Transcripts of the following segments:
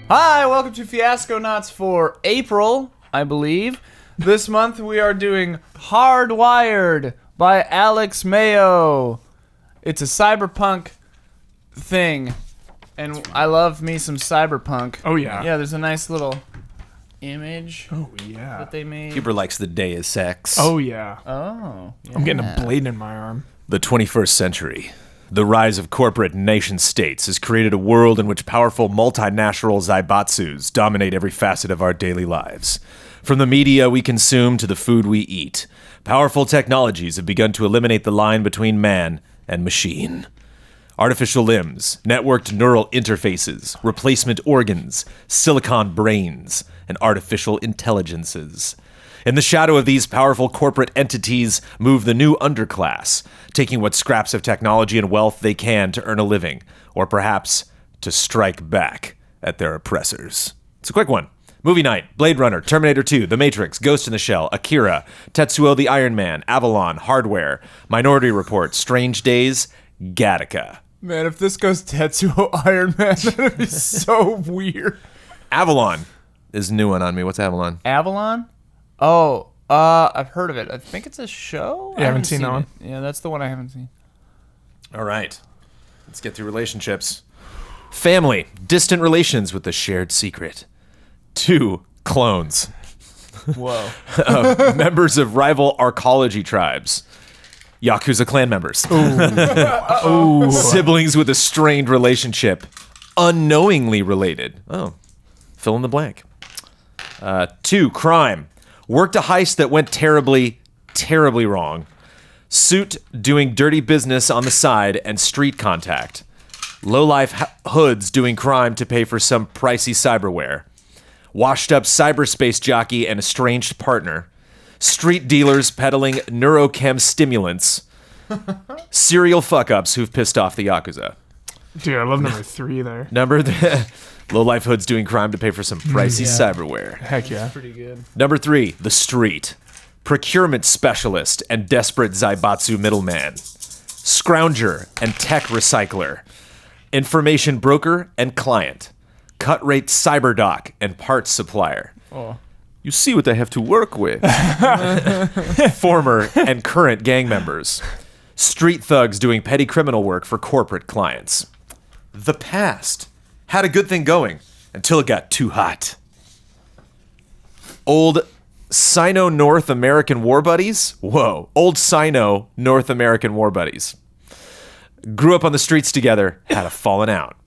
Hi, welcome to Fiasconauts for April, I believe. This month we are doing Hardwired by Alex Mayo. It's a cyberpunk thing, and I love me some cyberpunk. Oh, yeah. Yeah, there's a nice little image Oh, yeah. that they made. Huber likes the day of sex. Oh, yeah. Oh, I'm getting a blade in my arm. The 21st century. The rise of corporate nation-states has created a world in which powerful multinational zaibatsus dominate every facet of our daily lives. From the media we consume to the food we eat, powerful technologies have begun to eliminate the line between man and machine. Artificial limbs, networked neural interfaces, replacement organs, silicon brains, and artificial intelligences. In the shadow of these powerful corporate entities move the new underclass, taking what scraps of technology and wealth they can to earn a living, or perhaps to strike back at their oppressors. It's a quick one. Movie night, Blade Runner, Terminator 2, The Matrix, Ghost in the Shell, Akira, Tetsuo the Iron Man, Avalon, Hardware, Minority Report, Strange Days, Gattaca. man, if this goes Tetsuo Iron Man, that would be so weird. Avalon is a new one on me. What's Avalon? Avalon? Oh, I've heard of it. I think it's a show? You haven't seen that one? It. Yeah, that's the one I haven't seen. All right. Let's get through relationships. Family, distant relations with a shared secret. 2 clones. Whoa. Members of rival arcology tribes. Yakuza clan members. Siblings with a strained relationship. Unknowingly related. Oh, fill in the blank. 2, crime. Worked a heist that went terribly, terribly wrong. Suit doing dirty business on the side and street contact. Low-life hoods doing crime to pay for some pricey cyberware. Washed-up cyberspace jockey and estranged partner. Street dealers peddling neurochem stimulants. Serial fuck-ups who've pissed off the Yakuza. Dude, I love number 3 there. Low-life hoods doing crime to pay for some pricey cyberware. Heck yeah. Pretty good. Number 3, the street. Procurement specialist and desperate Zaibatsu middleman. Scrounger and tech recycler. Information broker and client. Cut rate cyberdoc and parts supplier. Oh. You see what I have to work with. Former and current gang members. Street thugs doing petty criminal work for corporate clients. The past. Had a good thing going until it got too hot. Old Sino-North American war buddies? Whoa. Old Sino North American war buddies. Grew up on the streets together, had a falling out.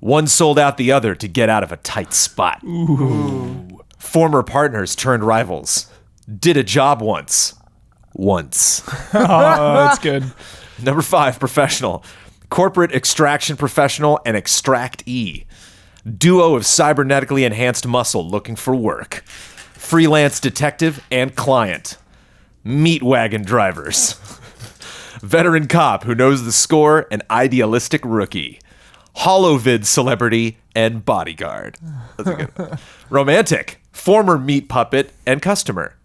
One sold out the other to get out of a tight spot. Ooh. Former partners turned rivals. Did a job once. Oh, that's good. Number 5, professional. Corporate extraction professional and extract-e. Duo of cybernetically enhanced muscle looking for work. Freelance detective and client. Meat wagon drivers. Veteran cop who knows the score and idealistic rookie. Holovid celebrity and bodyguard. That's a good one. Romantic. Former meat puppet and customer.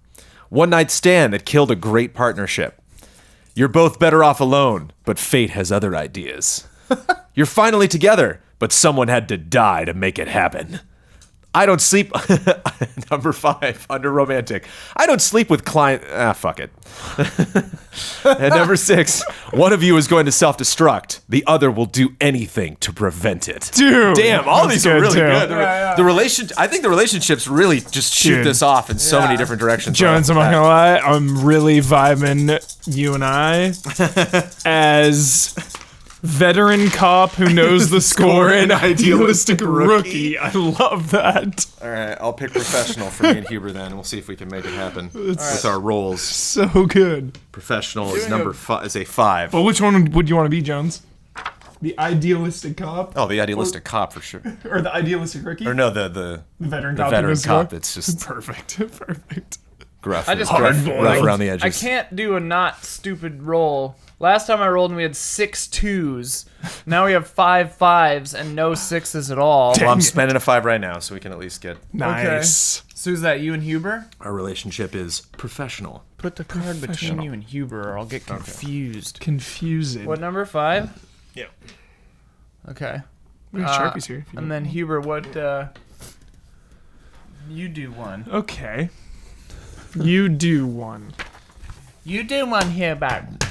One night stand that killed a great partnership. You're both better off alone, but fate has other ideas. You're finally together, but someone had to die to make it happen. I don't sleep. Number 5, under romantic. I don't sleep with client. Fuck it. And number 6, one of you is going to self-destruct. The other will do anything to prevent it. Dude. Damn, all that's these are really too. good. I think the relationships really just shoot Dude. this off in so many different directions. Jones, I'm not gonna lie, I'm really vibing you and I as veteran cop who knows the score and idealistic rookie. I love that. All right, I'll pick professional for me and Huber then, and we'll see if we can make it happen with our roles. So good. Professional is is a 5. Well, which one would you want to be, Jones? The idealistic cop? Oh, the idealistic cop for sure. Or the idealistic rookie? Or no, the veteran the cop. veteran cop that's just Perfect. Perfect. gruff, I just rough hard-boiled. around the edges. I can't do a not stupid roll. Last time I rolled and we had 6 2s. Now we have 5 5s and no 6s at all. Well, I'm spending a 5 right now, so we can at least get... Nice. So is that you and Huber? Our relationship is professional. Put the card between you and Huber or I'll get confused. Confusing. What number? 5? Yeah. Okay. We have Sharpies here. And then Huber, what You do one. Okay. You do one. You do one here, babe.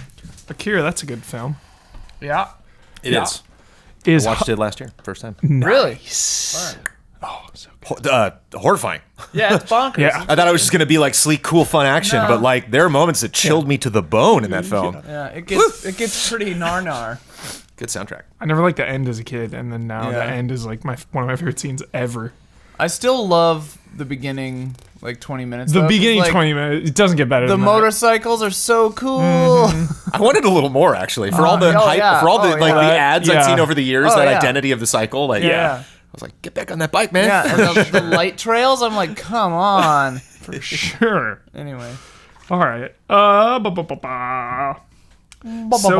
Akira, that's a good film. Yeah. It is. Is Watched it last year, first time. Really? nice. Fun. Oh, so good. Horrifying. Yeah, it's bonkers. Yeah. I thought it was just gonna be like sleek, cool, fun action, No. but like there are moments that chilled me to the bone in that film. Yeah, it gets pretty gnar. Good soundtrack. I never liked the end as a kid, and then now the Yeah. end is like one of my favorite scenes ever. I still love the beginning, like 20 minutes. The though, 'cause, beginning like, 20 minutes, it doesn't get better The than motorcycles are so cool. I wanted a little more actually for all the oh, hype, yeah. for all the Oh, like yeah. the ads Yeah. I'd seen over the years, Oh, that yeah. identity of the cycle. Like, Yeah. I was like, get back on that bike, man. Yeah, and the light trails, I'm like, come on. that. Sure. Anyway. All right. So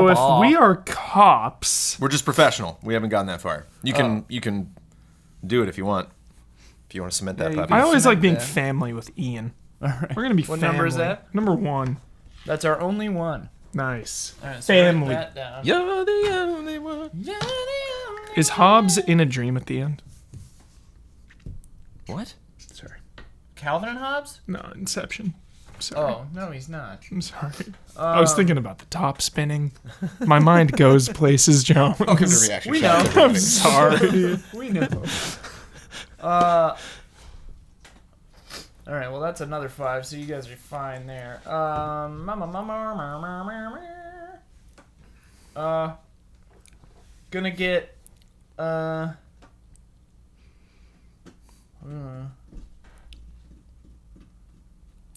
if we are cops, We're just professional. We haven't gotten that far. You can do it if you want. If you want to cement that you puppy. can. I always like being Yeah. family with Ian. All right. We're gonna be What family. number is that? Number 1. That's our only one. Nice. All right, so write Family. that down. You're the only one. You're the only Is Hobbs in a dream at the end? What? Sorry. Calvin and Hobbes? No, Inception. Sorry. Oh, no, he's not. I'm sorry. I was thinking about the top spinning. My mind goes places, Jones. Welcome to Reaction We Shot. know. I'm sorry. We know. All right, well, that's another 5, so you guys are fine there. Gonna get,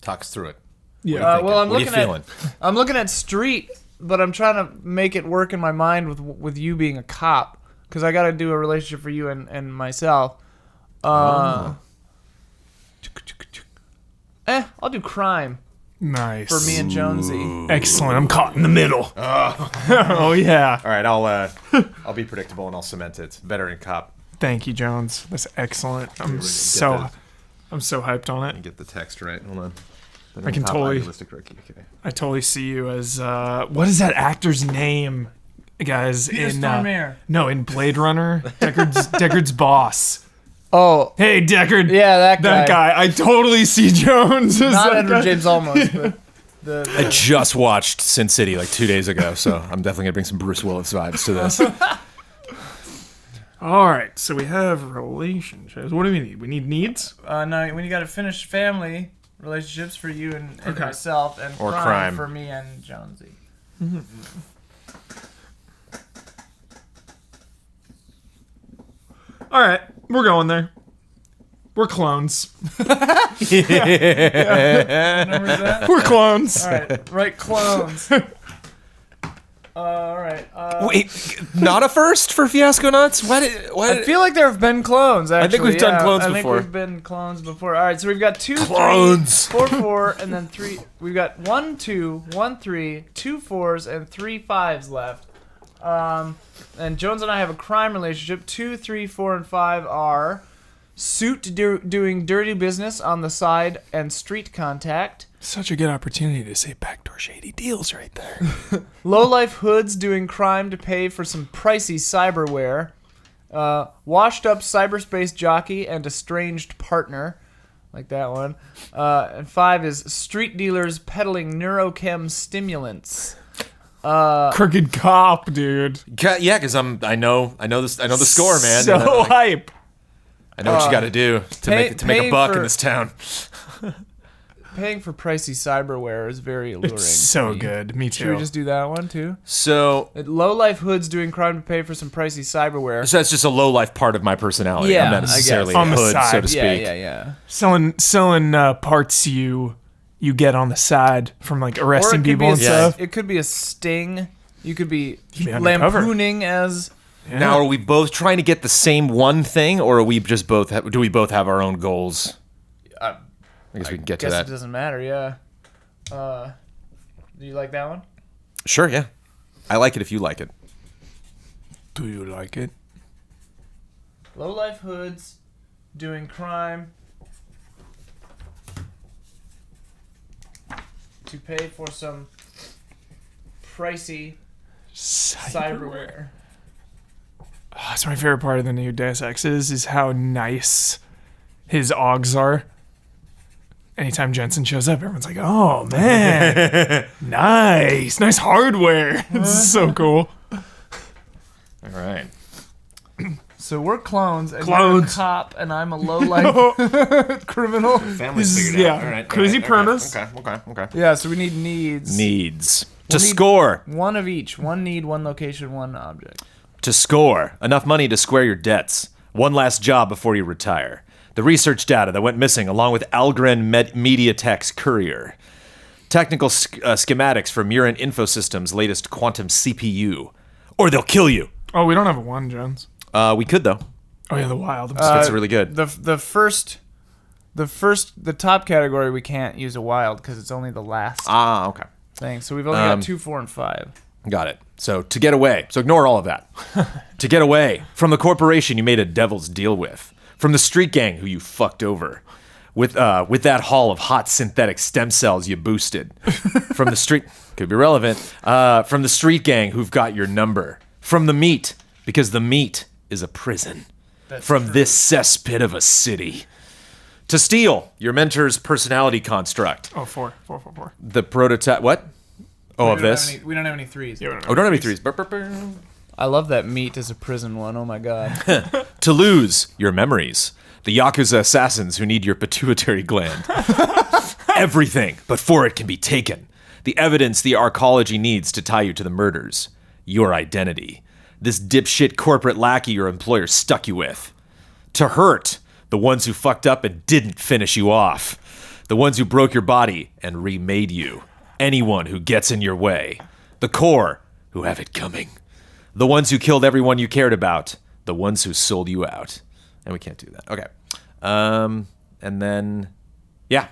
Talk us through it. Yeah. well, I'm what are you looking at feeling? I'm looking at street, but I'm trying to make it work in my mind with you being a cop, because I got to do a relationship for you and myself. I'll do crime Nice. for me and Jonesy. Excellent. I'm caught in the middle. Oh yeah. All right, I'll be predictable and I'll cement it. Veteran cop. Thank you, Jones. That's excellent. I'm get so hyped on it. Get the text right. Hold on. I can totally- Idealistic rookie. Okay. I totally see you as what is that actor's name, guys? Peter in Stormare. no, in Blade Runner, Deckard's boss. Oh, Hey, Deckard. yeah, that That guy. I totally see Jones as Not that Edward guy. James Olmos, but I just watched Sin City like 2 days ago, so I'm definitely gonna bring some Bruce Willis vibes to this. All right, so we have relationships. What do we need? We need needs. no, when you got to finish family relationships for you and Okay. myself, and Or crime crime. for me and Jonesy. All right, we're going there. We're clones. Remember that? We're clones. All right, right, clones. All right. Wait, not a first for Fiasconauts? I feel like there have been clones. Actually, think we've done clones I before. think we've been clones before. All right, so we've got 2, Clones. 3, 4, 4, and then 3. We've got 1, 2, 1, 3, 2 4s, and 3 5s left. And Jones and I have a crime relationship. 2, 3, 4, and 5 are doing dirty business on the side and street contact. Such a good opportunity to say backdoor shady deals right there. Lowlife hoods doing crime to pay for some pricey cyberware. Washed up cyberspace jockey and estranged partner. Like that one. And 5 is street dealers peddling neurochem stimulants. Crooked cop, dude. Yeah, because I know the score, man. So And I'm like, hype. I know what you got to do to make a paying buck for- in this town. Paying for pricey cyberware is very alluring. So to me. good. Me Should we too. just do that one too? So Lowlife hoods doing crime to pay for some pricey cyberware. that's just a low life part of my personality. Yeah, I'm not I guess. necessarily a On the hood, so side. to speak. Yeah. Selling parts you get on the side from like Or arresting it could people be and a, stuff. It could be a sting. You could be be undercover. lampooning as. Yeah. Now, are we both trying to get the same one thing, or are we just both? Do we both have our own goals? I guess we can get to Guess that. it doesn't matter. Yeah. Do you like that one? Sure, yeah. I like it if you like it. Do you like it? Lowlife hoods doing crime to pay for some pricey cyberware. Oh, that's my favorite part of the new Deus Exes is how nice his augs are. anytime Jensen shows up, everyone's like, "Oh man, nice hardware." It's so cool. All right. So we're clones, and Clones. you're a cop, and I'm a low-life criminal. Family's This is- figured out. yeah, All right. crazy all right, premise. Okay. Yeah, so we need needs. Needs. To We'll need- score. One of each. One need, one location, one object. To score. Enough money to square your debts. One last job before you retire. The research data that went missing along with Algren MediaTek's courier. Technical schematics for Murin Infosystems' latest quantum CPU. Or they'll kill you. Oh, we don't have a 1, Jones. We could, though. Oh yeah, the wild. That's really good. The top category we can't use a wild because it's only the last Okay. thing. So we've only got 2, 4, and 5. Got it. So to get away. So ignore all of that. To get away from the corporation you made a devil's deal with. From the street gang who you fucked over. With that haul of hot synthetic stem cells you boosted. From the street... Could be relevant. From the street gang who've got your number. From the meat. Because the meat is a prison. From this cesspit of a city. To steal your mentor's personality construct. Oh, 4. The prototype... What? Oh, of this? We don't have any threes. Yeah, we don't Oh, don't have any threes. I love that meat is a prison one. Oh my god. To lose your memories. The Yakuza assassins who need your pituitary gland. Everything before it can be taken. The evidence the arcology needs to tie you to the murders. Your identity. This dipshit corporate lackey your employer stuck you with. To hurt. The ones who fucked up and didn't finish you off. The ones who broke your body and remade you. Anyone who gets in your way. The core who have it coming. The ones who killed everyone you cared about. The ones who sold you out. And we can't do that. Okay. And then, yeah.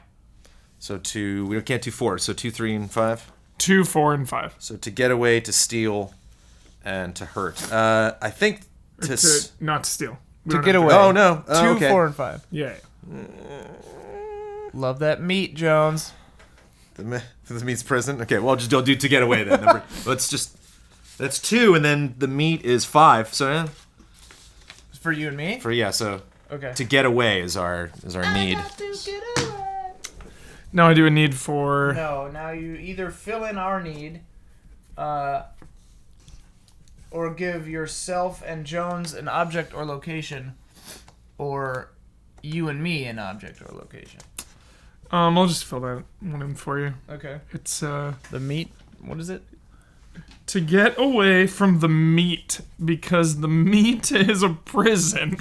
So we can't do 4. So 2, 3, and 5. 2, 4, and 5. So to get away, to steal, and to hurt. I think to... Not to steal. We To don't get have away. Oh, no. Oh, 2, okay. 4, and 5. Yeah. Love that meat, Jones. The meat's prison? Okay, well, just don't do to get away then. Let's just... That's 2, and then the meat is 5. So, yeah. For you and me? So... Okay. To get away is our need. Now I do a need for... No, now you either fill in our need, or give yourself and Jones an object or location, or you and me an object or location. I'll just fill that one in for you. Okay. It's, The meat, what is it? to get away from the meat, because the meat is a prison.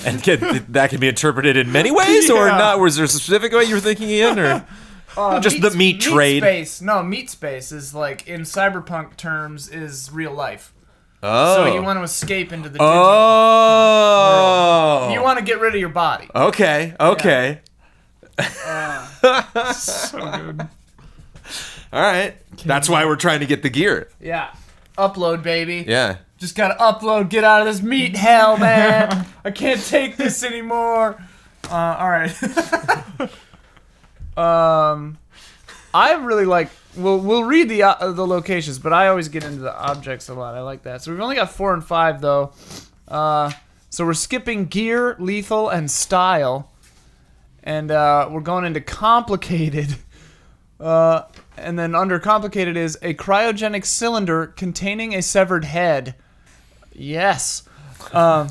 And that can be interpreted in many ways, or Yeah. not? Was there a specific way you were thinking, Ian, or just the meat trade? Space. No, meat space is like, in cyberpunk terms, is real life. Oh. So you want to escape into the digital Oh. world. You want to get rid of your body. Okay. So good. All right. That's why we're trying to get the gear. Yeah. Upload, baby. Yeah. Just gotta upload, get out of this meat hell, man. I can't take this anymore. All right. I really like. We'll read the locations, but I always get into the objects a lot. I like that. So we've only got 4 and 5 though. So we're skipping gear, lethal, and style, and we're going into complicated. And then under complicated is a cryogenic cylinder containing a severed head. Yes. An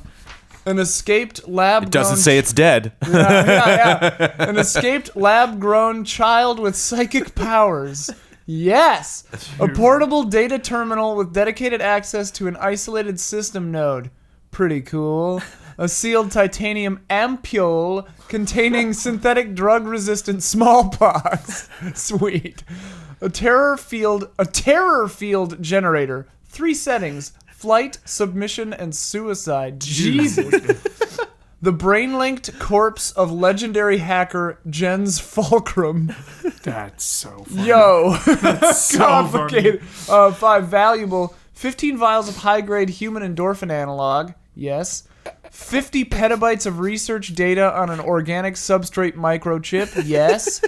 escaped lab. It doesn't say it's dead. Yeah. An escaped lab-grown child with psychic powers. Yes. A portable data terminal with dedicated access to an isolated system node. Pretty cool. A sealed titanium ampule containing synthetic drug-resistant smallpox. Sweet. A terror field generator. 3 settings: flight, submission, and suicide. Jesus. The brain-linked corpse of legendary hacker Jens Fulcrum. That's so funny. Yo. So Complicated. 5 valuable. 15 vials of high-grade human endorphin analog. Yes. 50 petabytes of research data on an organic substrate microchip. Yes.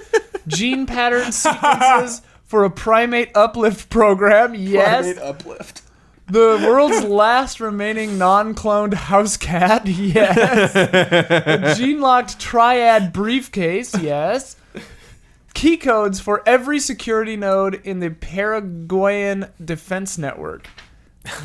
Gene pattern sequences for a primate uplift program. Yes. Uplift. The world's last remaining non-cloned house cat, yes. A gene-locked triad briefcase, yes. Key codes for every security node in the Paraguayan defense network.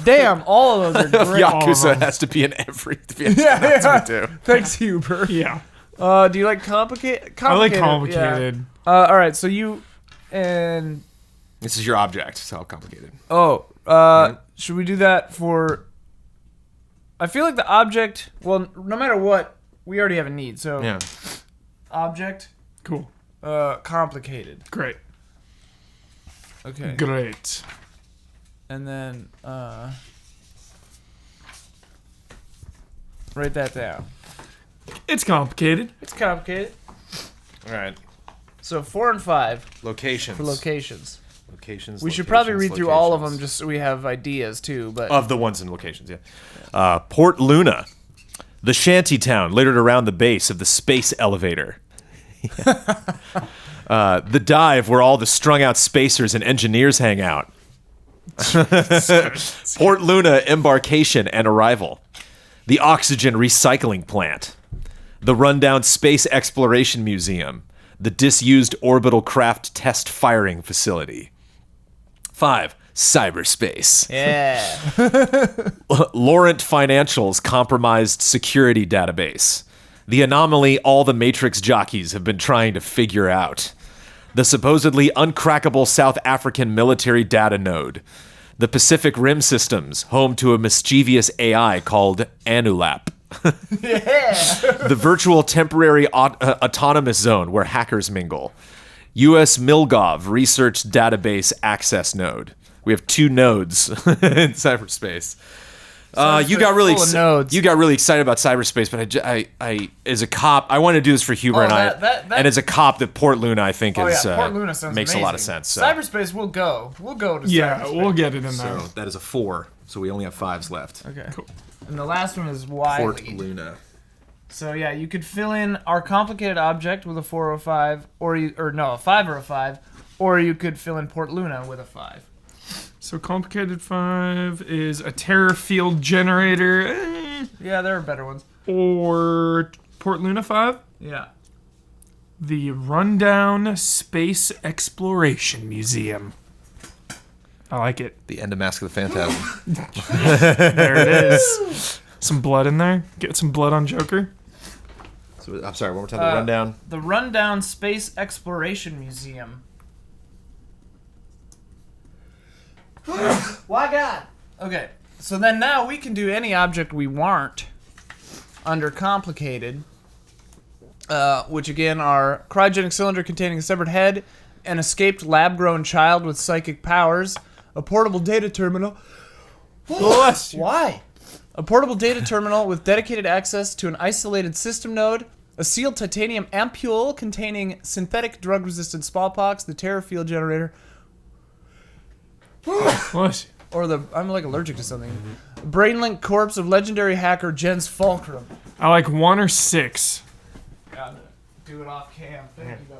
Damn, all of those are great. Yakuza has to be in every. Yeah. Too. Thanks, Huber. Yeah. Do you like complicated? I like complicated. Yeah. All right, so you and This is your object. It's how complicated. should we do that for? I feel like the object. Well, no matter what, we already have a need. So Yeah. object, Cool. complicated. Great. Okay. Great. And then write that down. It's complicated. It's complicated. All right. So 4 and 5 Locations. for locations. Locations. We should probably read through all of them locations. just so we have ideas too. But Of the ones in locations, yeah. Port Luna, the shanty town littered around the base of the space elevator. The dive where all the strung out spacers and engineers hang out. Port Luna embarkation and arrival. The oxygen recycling plant. The rundown space exploration museum. The disused orbital craft test firing facility. 5. Cyberspace. yeah. Laurent Financial's compromised security database. The anomaly all the Matrix jockeys have been trying to figure out. The supposedly uncrackable South African military data node. The Pacific Rim systems, home to a mischievous AI called Anulap. The virtual temporary autonomous zone where hackers mingle. U.S. Milgov research database access node. We have 2 nodes in cyberspace. You got really full of nodes. you got really excited about cyberspace, but I as a cop, I want to do this for Huber and that- and as a cop, that Port Luna I think Oh is yeah, Port Luna sounds makes amazing. a lot of sense. So. Cyberspace, we'll go. We'll go to Yeah, cyberspace. we'll get it in there. So that is a 4. So we only have 5s left. Okay. Cool. And the last one is Port Wiley. Luna. So yeah, you could fill in our complicated object with a 4 or 5, a 5 or a 5, or you could fill in Port Luna with a 5. So complicated 5 is a terror field generator, Yeah, there are better ones. or Port Luna 5, Yeah. the rundown space exploration museum. I like it. The end of Mask of the Phantasm. There it is. Some blood in there. Get some blood on Joker. So I'm sorry, one more time. The rundown. The Rundown Space Exploration Museum. Why God? Okay, so then now we can do any object we want under complicated, which again are cryogenic cylinder containing a severed head, an escaped lab-grown child with psychic powers, a portable data terminal. Why? A portable data terminal with dedicated access to an isolated system node, a sealed titanium ampule containing synthetic drug-resistant smallpox, the terror field generator, What? or the I'm like allergic to something. Brainlink corpse of legendary hacker Jens Fulcrum. I like 1 or 6. Gotta do it off cam. Thank you.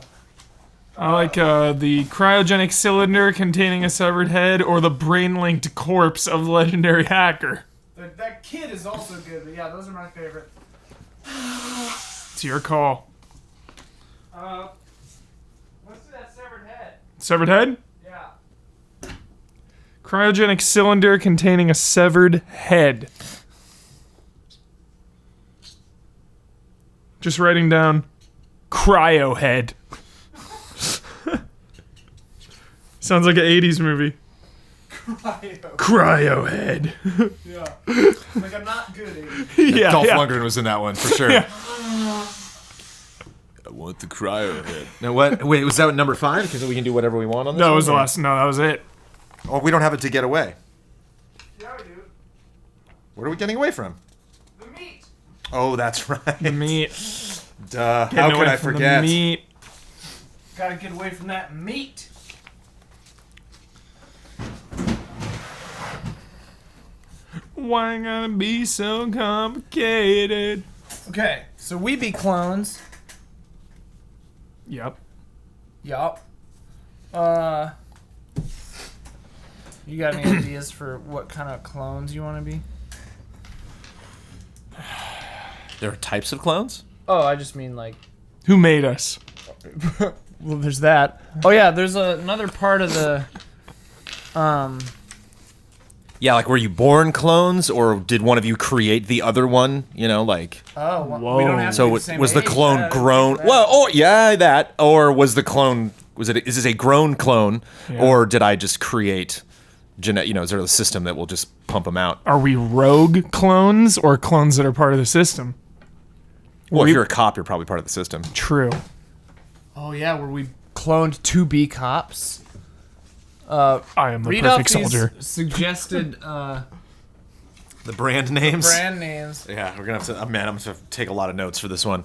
I like the cryogenic cylinder containing a severed head, or the brain-linked corpse of legendary hacker. That kid is also good, but yeah, those are my favorite. It's your call. What's that severed head? Severed head? Yeah. Cryogenic cylinder containing a severed head. Just writing down cryo head. Sounds like an 80s movie. Cryo head. Yeah. Like I'm not good at it. Yeah, Dolph yeah. Lundgren was in that one for sure. Yeah. I want the cryo head. Now what? Wait, was that number 5? Because we can do whatever we want on this. That was the one? last. No, that was it. Oh, we don't have it to get away. Yeah, we do. What are we getting away from? The meat. Oh, that's right. The meat. Duh. Getting How away could I from the forget? meat. Gotta get away from that meat. Why gotta be so complicated? Okay, so we be clones. Yep. Yup. You got any ideas for what kind of clones you want to be? There are types of clones? Oh, I just mean like. Who made us? Well, there's that. Oh yeah, there's another part of the. Yeah, like were you born clones, or did one of you create the other one? You know, like. Oh, Whoa. we don't have to So be the same was the age. clone Yeah, grown? that. Well, oh yeah, that. Or was the clone? Is this a grown clone, or did I just create? Is there a system that will just pump them out? Are we rogue clones or clones that are part of the system? Well, if you're a cop, you're probably part of the system. True. Oh yeah, were we cloned to be cops? I am the Read perfect off these soldier. suggested The brand names. brand names. Yeah, we're gonna have to. Man, I'm gonna have to take a lot of notes for this one.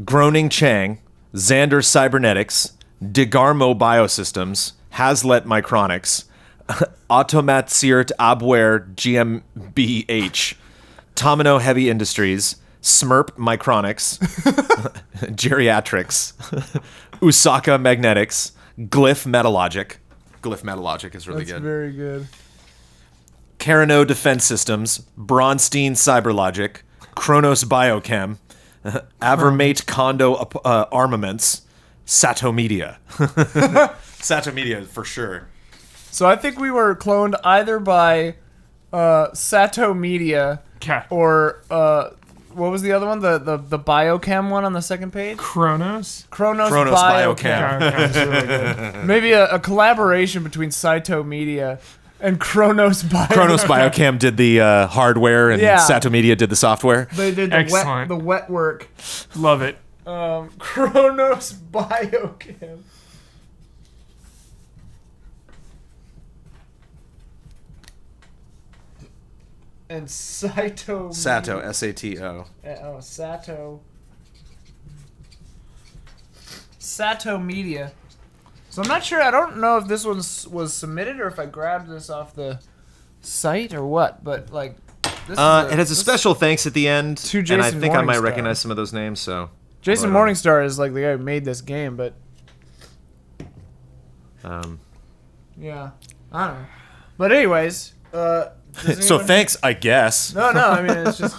Groaning Chang, Xander Cybernetics, Degarmo Biosystems, Hazlet Micronics, Automatsiert Abwehr GmbH, Tomino Heavy Industries, Smurp Micronics, Geriatrics, Usaka Magnetics, Glyph Metalogic. Glyph Metalogic is really That's good. very good. Carano Defense Systems, Bronstein Cyberlogic, Kronos Biochem, Avermate Kondo Armaments, Sato Media. Sato Media for sure. So I think we were cloned either by Sato Media Okay. or what was the other one? The Biochem one on the second page? Kronos? Kronos Biochem. Biochem. Okay, that's really good. Maybe a collaboration between Saito Media and Kronos Biochem. Kronos Biochem did the hardware, and Yeah. Sato Media did the software. They did Excellent. the wet work. Love it. Kronos Biochem. And Saito. Sato, S-A-T-O. Oh, Sato. Sato Media. So I'm not sure. I don't know if this one was submitted or if I grabbed this off the site or what. But like, this It has a special thanks at the end, To and I Jason think I might Morningstar. recognize some of those names. So Jason Hold on. Morningstar is like the guy who made this game, but yeah, I don't know. But anyways, does so anyone- thanks, I guess. No, I mean it's just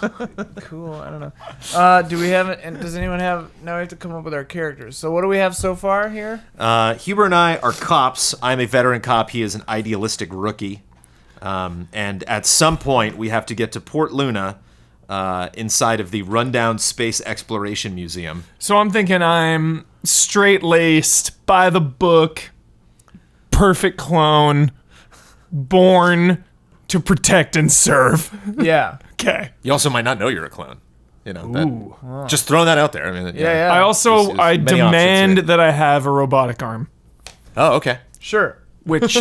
cool. I don't know. Do we have it? And does anyone have? Now we have to come up with our characters. So what do we have so far here? Huber and I are cops. I'm a veteran cop. He is an idealistic rookie. And at some point, we have to get to Port Luna inside of the rundown Space Exploration Museum. So I'm thinking I'm straight-laced, by the book, perfect clone, born to protect and serve. Yeah. Okay. You also might not know you're a clone. You know, Ooh. just throwing that out there. I mean, Yeah. I also There's I many options demand here. that I have a robotic arm, Oh, okay. Sure. which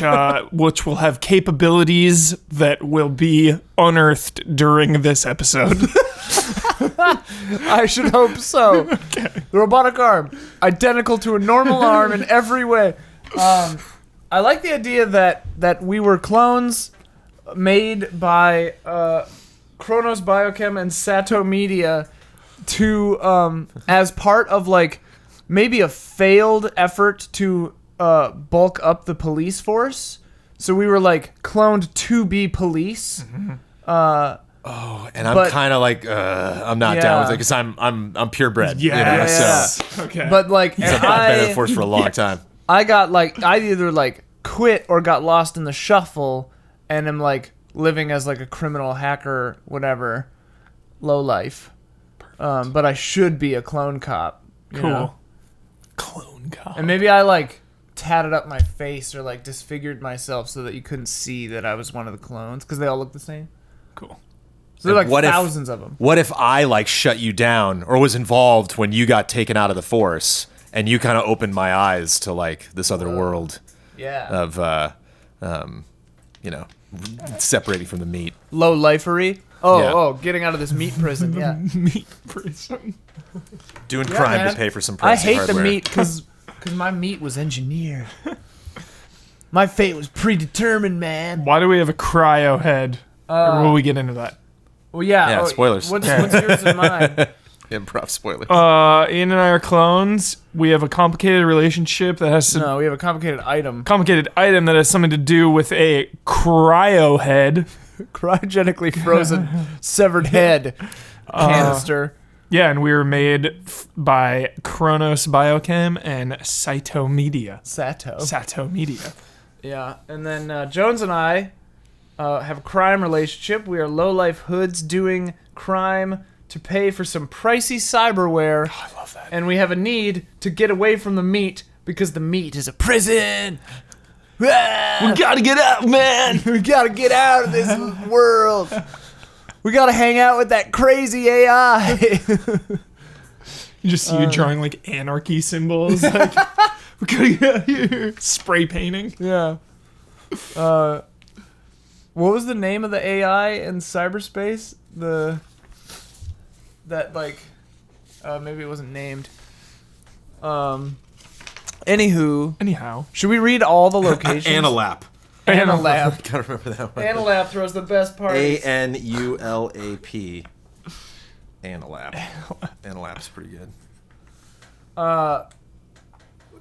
will have capabilities that will be unearthed during this episode. I should hope so. The robotic arm, identical to a normal arm in every way. I like the idea that we were clones made by Kronos Biochem and Sato Media to as part of like maybe a failed effort to bulk up the police force. So we were like cloned to be police. And I'm But- kind of like, I'm not down with it Yeah. because I'm purebred. Yes. So Okay. But like, and I've been in the force for a long time. I got like I either like quit or got lost in the shuffle and am like living as like a criminal hacker, whatever, low life. But I should be a clone cop. You Cool. know? Clone cop. And maybe I like tatted up my face or like disfigured myself so that you couldn't see that I was one of the clones because they all look the same. Cool. So there are And like what if- thousands of them. What if I like shut you down or was involved when you got taken out of the force and you kind of opened my eyes to like this other world Yeah. of, separating from the meat. Low lifery. Yeah. Getting out of this meat prison. Yeah. Meat prison. Doing Yeah, crime man. to pay for some I pricey hate hardware. the meat because my meat was engineered. My fate was predetermined, man. Why do we have a cryo head? Or will we get into that? Well, yeah. Yeah, spoilers. What's yours and mine? Improv spoilers. Ian and I are clones. We have a complicated relationship that has No, we have a complicated item. that has something to do with a cryo head. Cryogenically frozen severed head canister. Yeah, and we were made by Kronos Biochem and Sato Media. Sato Media. Yeah, and then Jones and I have a crime relationship. We are low-life hoods doing crime to pay for some pricey cyberware. I love that. And we have a need to get away from the meat because the meat is a prison. We gotta get out, man. We gotta get out of this world. We gotta hang out with that crazy AI. You just see you drawing like anarchy symbols. Like, we gotta get out of here. Spray painting. Yeah. What was the name of the AI in cyberspace? Maybe it wasn't named. Anyhow. Should we read all the locations? Analap. Analap. Gotta remember that one. Analap throws the best parties. ANULAP. Analap. Analap's pretty good.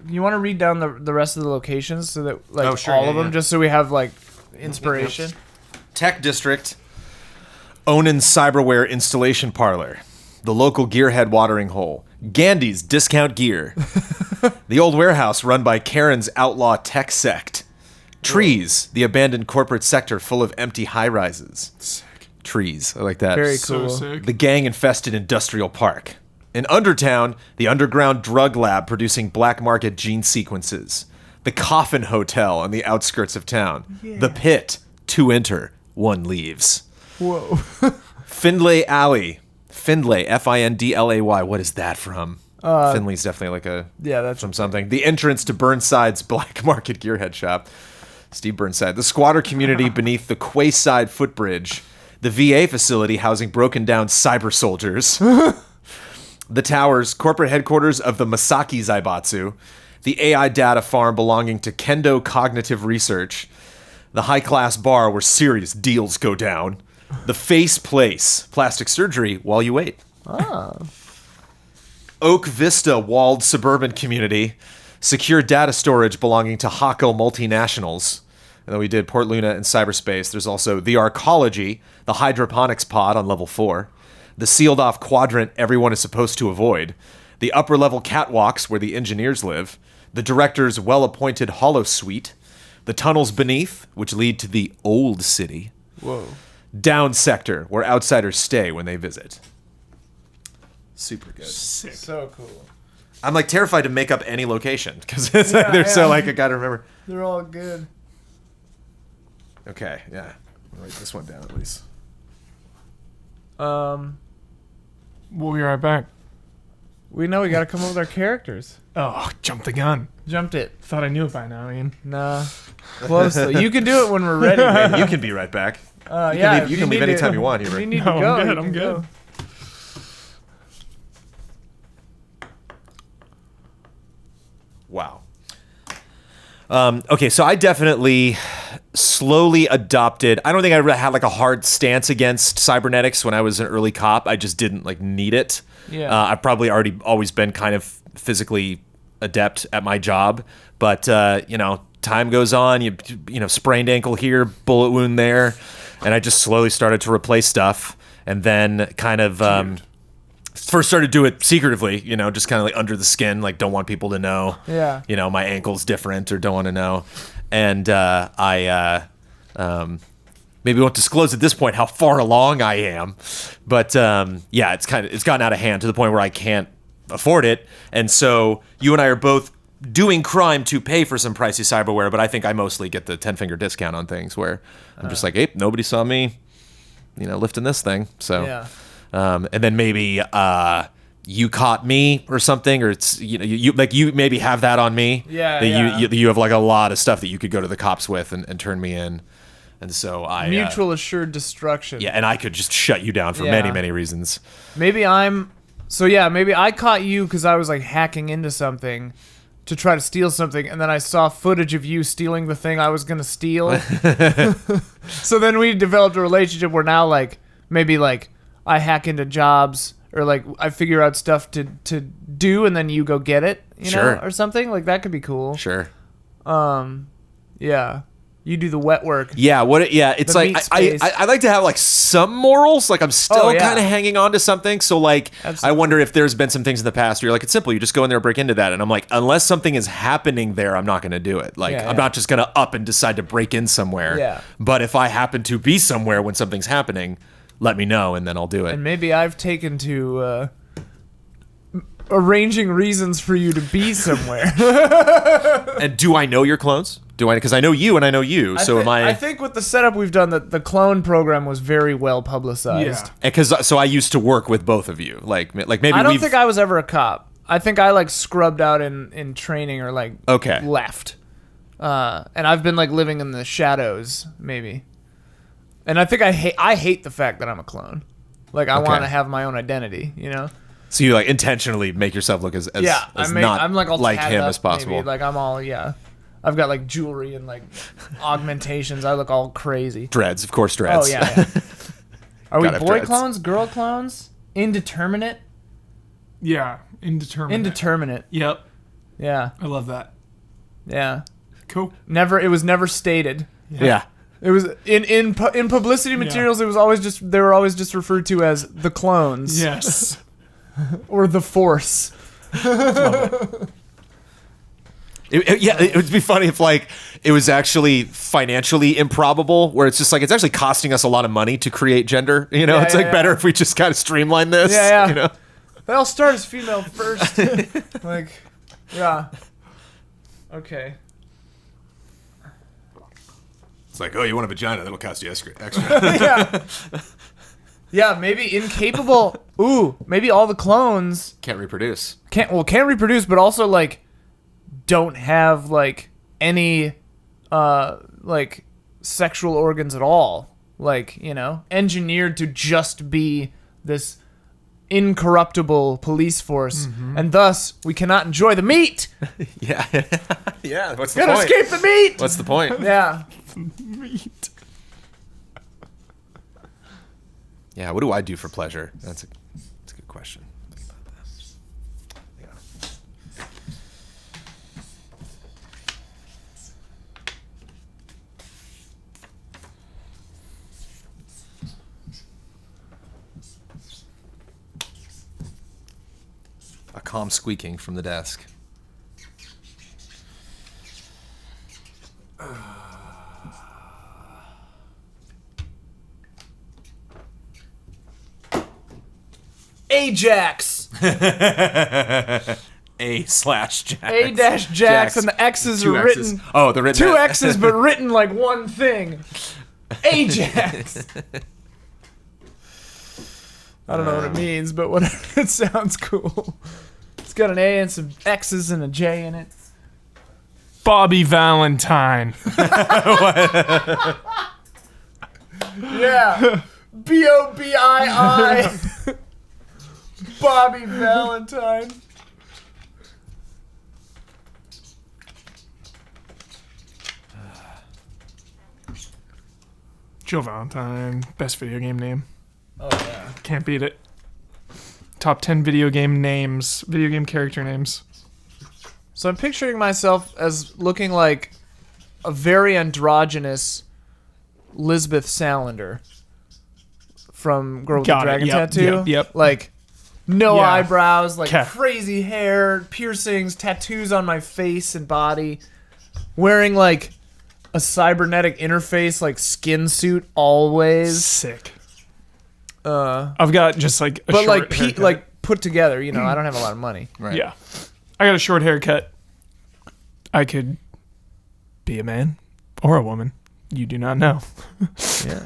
You want to read down the rest of the locations so that Oh, sure, all yeah, of them, yeah. just so we have like inspiration. Tech District. Onan Cyberware Installation Parlor. The local gearhead watering hole. Gandhi's Discount Gear. The old warehouse run by Karen's outlaw tech sect. Trees, the abandoned corporate sector full of empty high-rises. Sick. Trees, I like that. Very So cool. sick. The gang-infested industrial park. In Undertown, the underground drug lab producing black market gene sequences. The Coffin Hotel on the outskirts of town. The Pit, 2 enter, 1 leaves. Whoa. Findlay Alley. Findlay, Findlay. What is that from? Findlay's definitely like that's from something. The entrance to Burnside's black market gearhead shop. Steve Burnside. The squatter community beneath the Quayside footbridge. The VA facility housing broken down cyber soldiers. The towers, corporate headquarters of the Masaki Zaibatsu. The AI data farm belonging to Kendo Cognitive Research. The high-class bar where serious deals go down. The Face Place, plastic surgery while you wait. Oak Vista walled suburban community. Secure data storage belonging to Hako Multinationals. And then we did Port Luna and cyberspace. There's also the Arcology, the hydroponics pod on level 4. The sealed off quadrant everyone is supposed to avoid. The upper level catwalks where the engineers live. The director's well-appointed hollow suite. The tunnels beneath, which lead to the old city. Whoa. Down sector, where outsiders stay when they visit. Super good. Sick. So cool. I'm like terrified to make up any location because they're so like I gotta remember. They're all good. Okay, yeah. I'll write this one down at least. We'll be right back. We know we gotta come up with our characters. Oh, jump the gun. Jumped it. Thought I knew it by now, Ian. Nah. Close. You can do it when we're ready. Maybe you can be right back. Yeah. You can leave need anytime to- you want, If Hubert. you need No, to go. I'm good, you I'm can good. go. Wow. Okay, so I definitely slowly adopted. I don't think I really had like a hard stance against cybernetics when I was an early cop. I just didn't like need it. Yeah. I've probably always been kind of physically adept at my job, but time goes on. You sprained ankle here, bullet wound there, and I just slowly started to replace stuff, and then kind of. First started to do it secretively, just kind of like under the skin, like don't want people to know. Yeah. My ankle's different or don't want to know. And I maybe won't disclose at this point how far along I am. But it's gotten out of hand to the point where I can't afford it. And so you and I are both doing crime to pay for some pricey cyberware, but I think I mostly get the 10-finger discount on things where I'm just like, hey, nobody saw me, lifting this thing. So Yeah. and then maybe you caught me or something, or it's you maybe have that on me. Yeah, that yeah. You have like a lot of stuff that you could go to the cops with and turn me in, and so I Mutual assured destruction. yeah, and I could just shut you down for Yeah. many reasons. Maybe I caught you because I was like hacking into something to try to steal something, and then I saw footage of you stealing the thing I was gonna steal. So then we developed a relationship where now maybe I hack into jobs or like I figure out stuff to do and then you go get it, you Sure. know, or something like that could be cool. Sure. Yeah, you do the wet work. Yeah, it's The like meat space. I like to have like some morals. Like I'm still yeah. kind of hanging on to something. So like Absolutely. I wonder if there's been some things in the past where you're like, it's simple. You just go in there and break into that. And I'm like, unless something is happening there, I'm not going to do it. Like Yeah, I'm yeah. not just going to up and decide to break in somewhere. Yeah. But if I happen to be somewhere when something's happening, let me know and then I'll do it. And maybe I've taken to arranging reasons for you to be somewhere. And do I know your clones? Do I? Because I know you and I know you. So am I? I think with the setup we've done, the clone program was very well publicized. Yeah. Because so I used to work with both of you. Like maybe I don't we've. think I was ever a cop. I think I like scrubbed out in training or like Okay. left. And I've been like living in the shadows maybe. And I think I hate the fact that I'm a clone. Like I Okay. want to have my own identity, you know? So you like intentionally make yourself look as Yeah, not I'm like all like tatted him up, as possible. Maybe. Like I'm all I've got like jewelry and like augmentations. I look all crazy. Dreads, of course, dreads. Oh yeah. Are we Gotta have boy dreads. clones, girl clones, indeterminate? Yeah, indeterminate. Indeterminate. Yep, Yeah. I love that. Yeah. Cool. It was never stated. Yeah. It was in publicity materials. It was always they were always just referred to as the clones. Yes. Or the Force. It would be funny if like it was actually financially improbable, where it's just like it's actually costing us a lot of money to create gender. You know, Yeah, it's yeah, like better yeah. if we just kind of streamline this. Yeah, yeah. You know, They all start as female first. Like, yeah. Okay. it's like, oh, you want a vagina? That'll cost you extra. Yeah. Yeah, maybe incapable. Ooh, maybe all the clones Can't reproduce. can't reproduce, but also like don't have like any like sexual organs at all. Like, you know, engineered to just be this incorruptible police force, and thus we cannot enjoy the meat. Yeah, yeah. What's the Gotta point? escape the meat. What's the point? Yeah. Meat. Yeah. What do I do for pleasure? That's a good question. Yeah. A calm squeaking from the desk. Ajax. A/Jax. A-Jax, and the X's Two are X's. written. Oh, they're written. Two X's, but written like one thing. Ajax. I don't know what it means, but whatever. It sounds cool. It's got an A and some X's and a J in it. Bobby Valentine. Yeah. B-O-B-I-I. Bobby Valentine. Joe Valentine. Best video game name. Oh, yeah. Can't beat it. Top 10 video game names. Video game character names. So I'm picturing myself as looking like a very androgynous Lisbeth Salander from Girl with Got the it. Dragon Yep, Tattoo. yep. Like, no Yeah. eyebrows, like Okay. crazy hair, piercings, tattoos on my face and body. Wearing like a cybernetic interface, like skin suit always. Sick. I've got just like a But short like haircut. like put together, you know, I don't have a lot of money. Right. Yeah. I got a short haircut. I could be a man or a woman. You do not know. Yeah.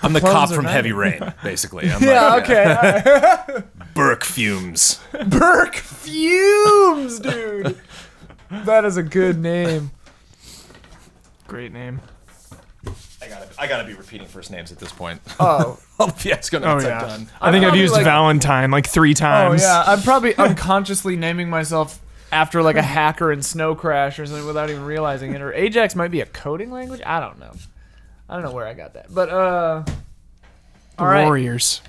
I'm the Clones cop are from nice. Heavy Rain, basically. I'm Yeah, like, okay. All right. Burke Fumes. Burke Fumes, dude. That is a good name. Great name. I gotta be repeating first names at this point. Oh. All the Fiasco Oh notes yeah. I've done. I think I've probably, used like- Valentine like 3 Oh times. yeah, I'm probably unconsciously naming myself after like a hacker in Snow Crash or something without even realizing it. Or Ajax might be a coding language. I don't know. I don't know where I got that. But The all right. Warriors.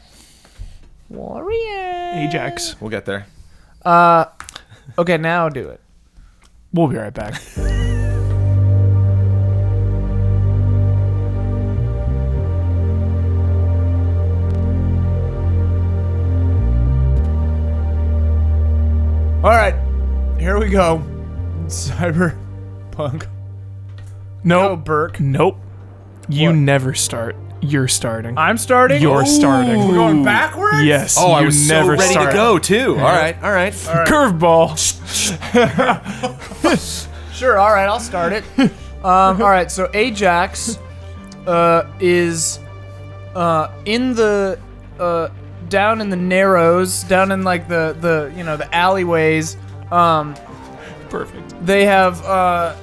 Warrior. Ajax. We'll get there. Okay, now do it. We'll be right back. All right, here we go. Cyberpunk. No, Nope. Burke. Nope. You What? never start. You're starting. I'm starting. You're starting. We're going backwards. Yes. Oh, I you was so never ready start. to go too. All right. Curveball. Sure. All right, I'll start it. All right. So Ajax is in the down in the narrows, down in like the you know the alleyways. Perfect. They have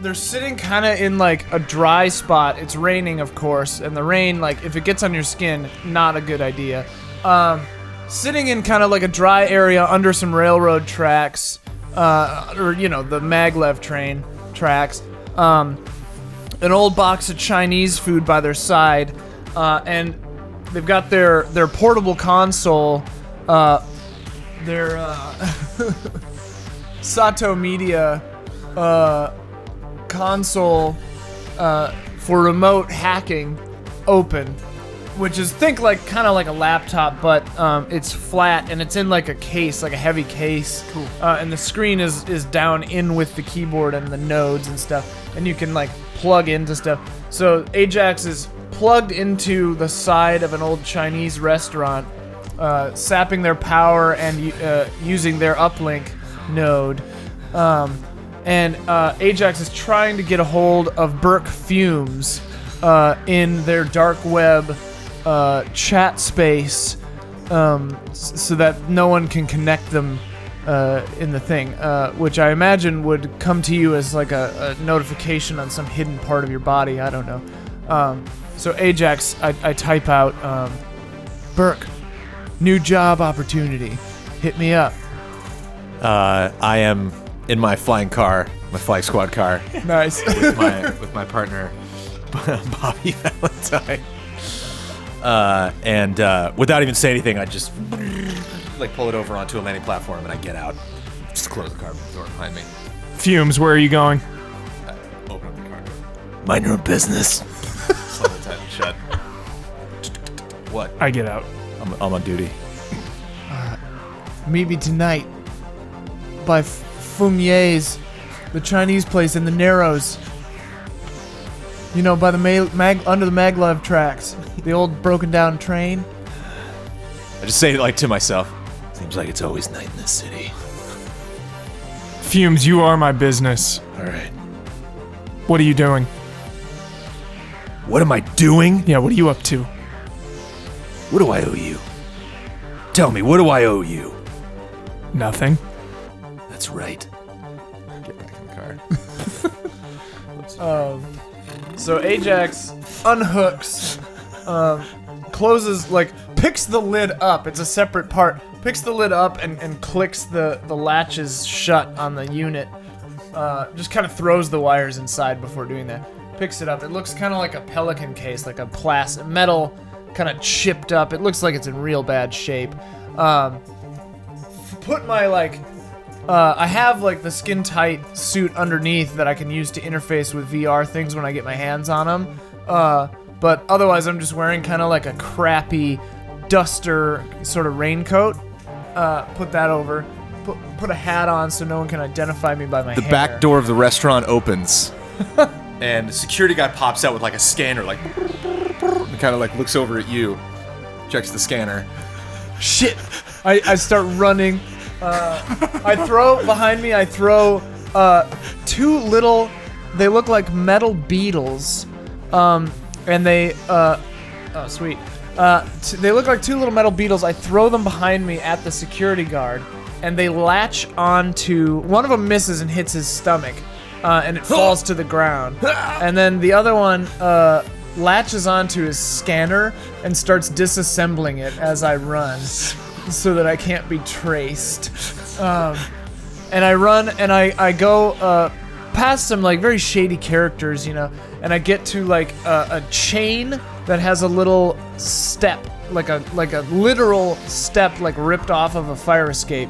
they're sitting kind of in like a dry spot. It's raining, of course, and the rain, like if it gets on your skin, not a good idea. Sitting in kind of like a dry area under some railroad tracks, or you know the maglev train tracks. An old box of Chinese food by their side, and they've got their portable console, their Sato Media console for remote hacking open, which is think like kind of like a laptop, but it's flat and it's in like a case, like a heavy case. Cool. And the screen is down in with the keyboard and the nodes and stuff, and you can like plug into stuff. So Ajax is plugged into the side of an old Chinese restaurant, sapping their power and using their uplink node. And Ajax is trying to get a hold of Burke Fumes in their dark web chat space, so that no one can connect them in the thing, which I imagine would come to you as like a notification on some hidden part of your body. I don't know. So Ajax, I type out, Burke, new job opportunity. Hit me up. I am in my flying car, my flying squad car, Nice. with my partner, Bobby Valentine. And without even saying anything, I just like pull it over onto a landing platform and I get out. Just close the car door behind me. Fumes, where are you going? Open up the car door. Mind your own business. Slam the tent shut. What? I get out. I'm on duty. Meet me tonight by Fumier's, the Chinese place in the Narrows. You know, by the under the maglev tracks, the old broken down train. I just say it like to myself. Seems like it's always night in this city. Fumes, you are my business. All right. What are you doing? What am I doing? Yeah, what are you up to? What do I owe you? Tell me, what do I owe you? Nothing. That's right. Get back in the car. So Ajax unhooks, closes, like, picks the lid up. It's a separate part. Picks the lid up and clicks the latches shut on the unit. Just kind of throws the wires inside before doing that. Picks it up. It looks kind of like a pelican case, like a plastic metal, kind of chipped up. It looks like it's in real bad shape. Put my, like, I have, like, the skin-tight suit underneath that I can use to interface with VR things when I get my hands on them. But otherwise, I'm just wearing kind of like a crappy duster sort of raincoat. Put that over. Put a hat on so no one can identify me by my hair. The back door of the restaurant opens, and the security guy pops out with like a scanner, like, and kind of like looks over at you, checks the scanner. Shit! I start running. I throw behind me. I throw two little. They look like metal beetles, and they. Oh, sweet. They look like two little metal beetles. I throw them behind me at the security guard, and they latch onto. One of them misses and hits his stomach, and it falls to the ground. And then the other one latches onto his scanner and starts disassembling it as I run, so that I can't be traced. And I run and I go past some like very shady characters, you know, and I get to like a chain that has a little step a literal step like ripped off of a fire escape,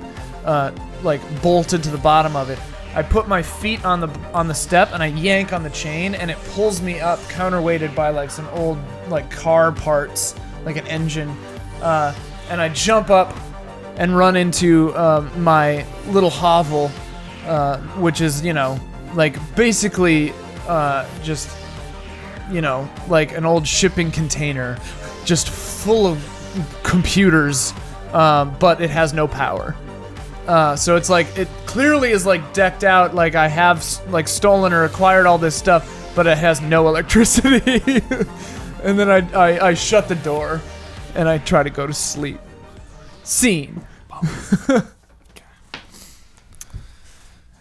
like bolted to the bottom of it. I put my feet on the step and I yank on the chain and it pulls me up, counterweighted by like some old like car parts, like an engine, and I jump up and run into my little hovel, which is like basically just like an old shipping container, just full of computers, but it has no power. So it's like, it clearly is like decked out, like I have like stolen or acquired all this stuff, but it has no electricity. And then I shut the door and I try to go to sleep. Scene.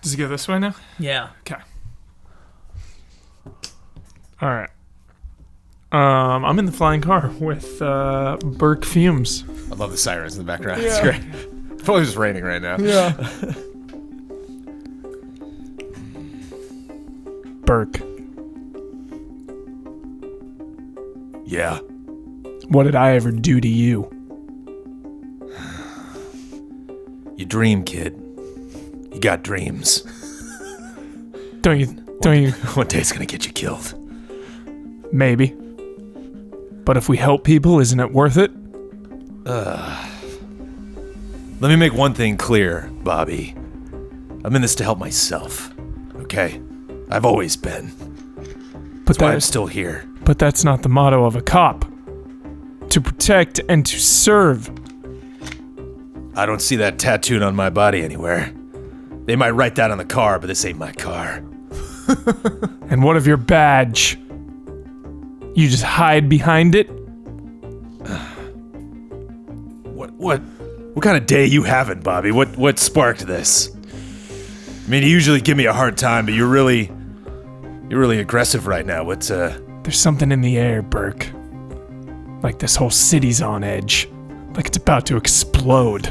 Does it go this way now? Yeah. Okay. All right. I'm in the flying car with Burke Fumes. I love the sirens in the background. Yeah. It's great. It's probably just raining right now. Yeah. Burke, Yeah. what did I ever do to you? You dream, kid. You got dreams. Don't you? One day it's gonna get you killed. Maybe. But if we help people, isn't it worth it? Let me make one thing clear, Bobby. I'm in this to help myself. Okay? I've always been. But That's why I'm still here. But that's not the motto of a cop. To protect and to serve. I don't see that tattooed on my body anywhere. They might write that on the car, but this ain't my car. And what of your badge? You just hide behind it? What kind of day you having, Bobby? What sparked this? I mean, you usually give me a hard time, but you're really aggressive right now. What's There's something in the air, Burke. Like this whole city's on edge. Like it's about to explode.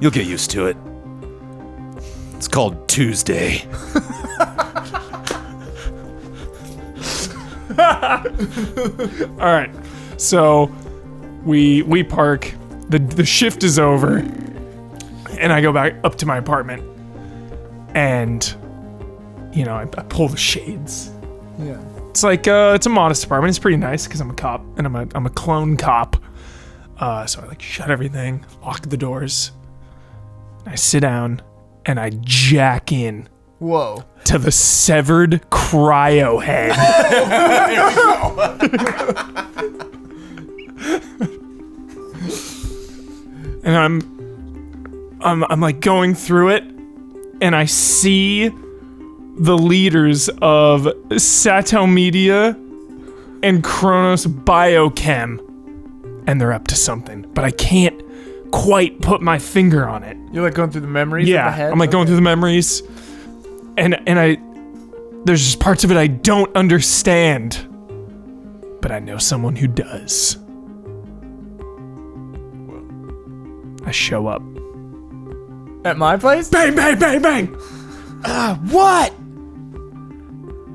You'll get used to it. It's called Tuesday. Alright. So we park. The shift is over. And I go back up to my apartment. And I pull the shades. Yeah. It's like it's a modest apartment. It's pretty nice because I'm a cop and I'm a clone cop. So I like shut everything, lock the doors. I sit down and I jack in Whoa. to the severed cryo head. And I'm like going through it, and I see the leaders of Sato Media and Kronos Biochem, and they're up to something, but I can't quite put my finger on it. You're like going through the memories of the head? I'm like going through the memories, and there's just parts of it I don't understand, but I know someone who does. I show up. At my place? Bang, bang, bang, bang! What?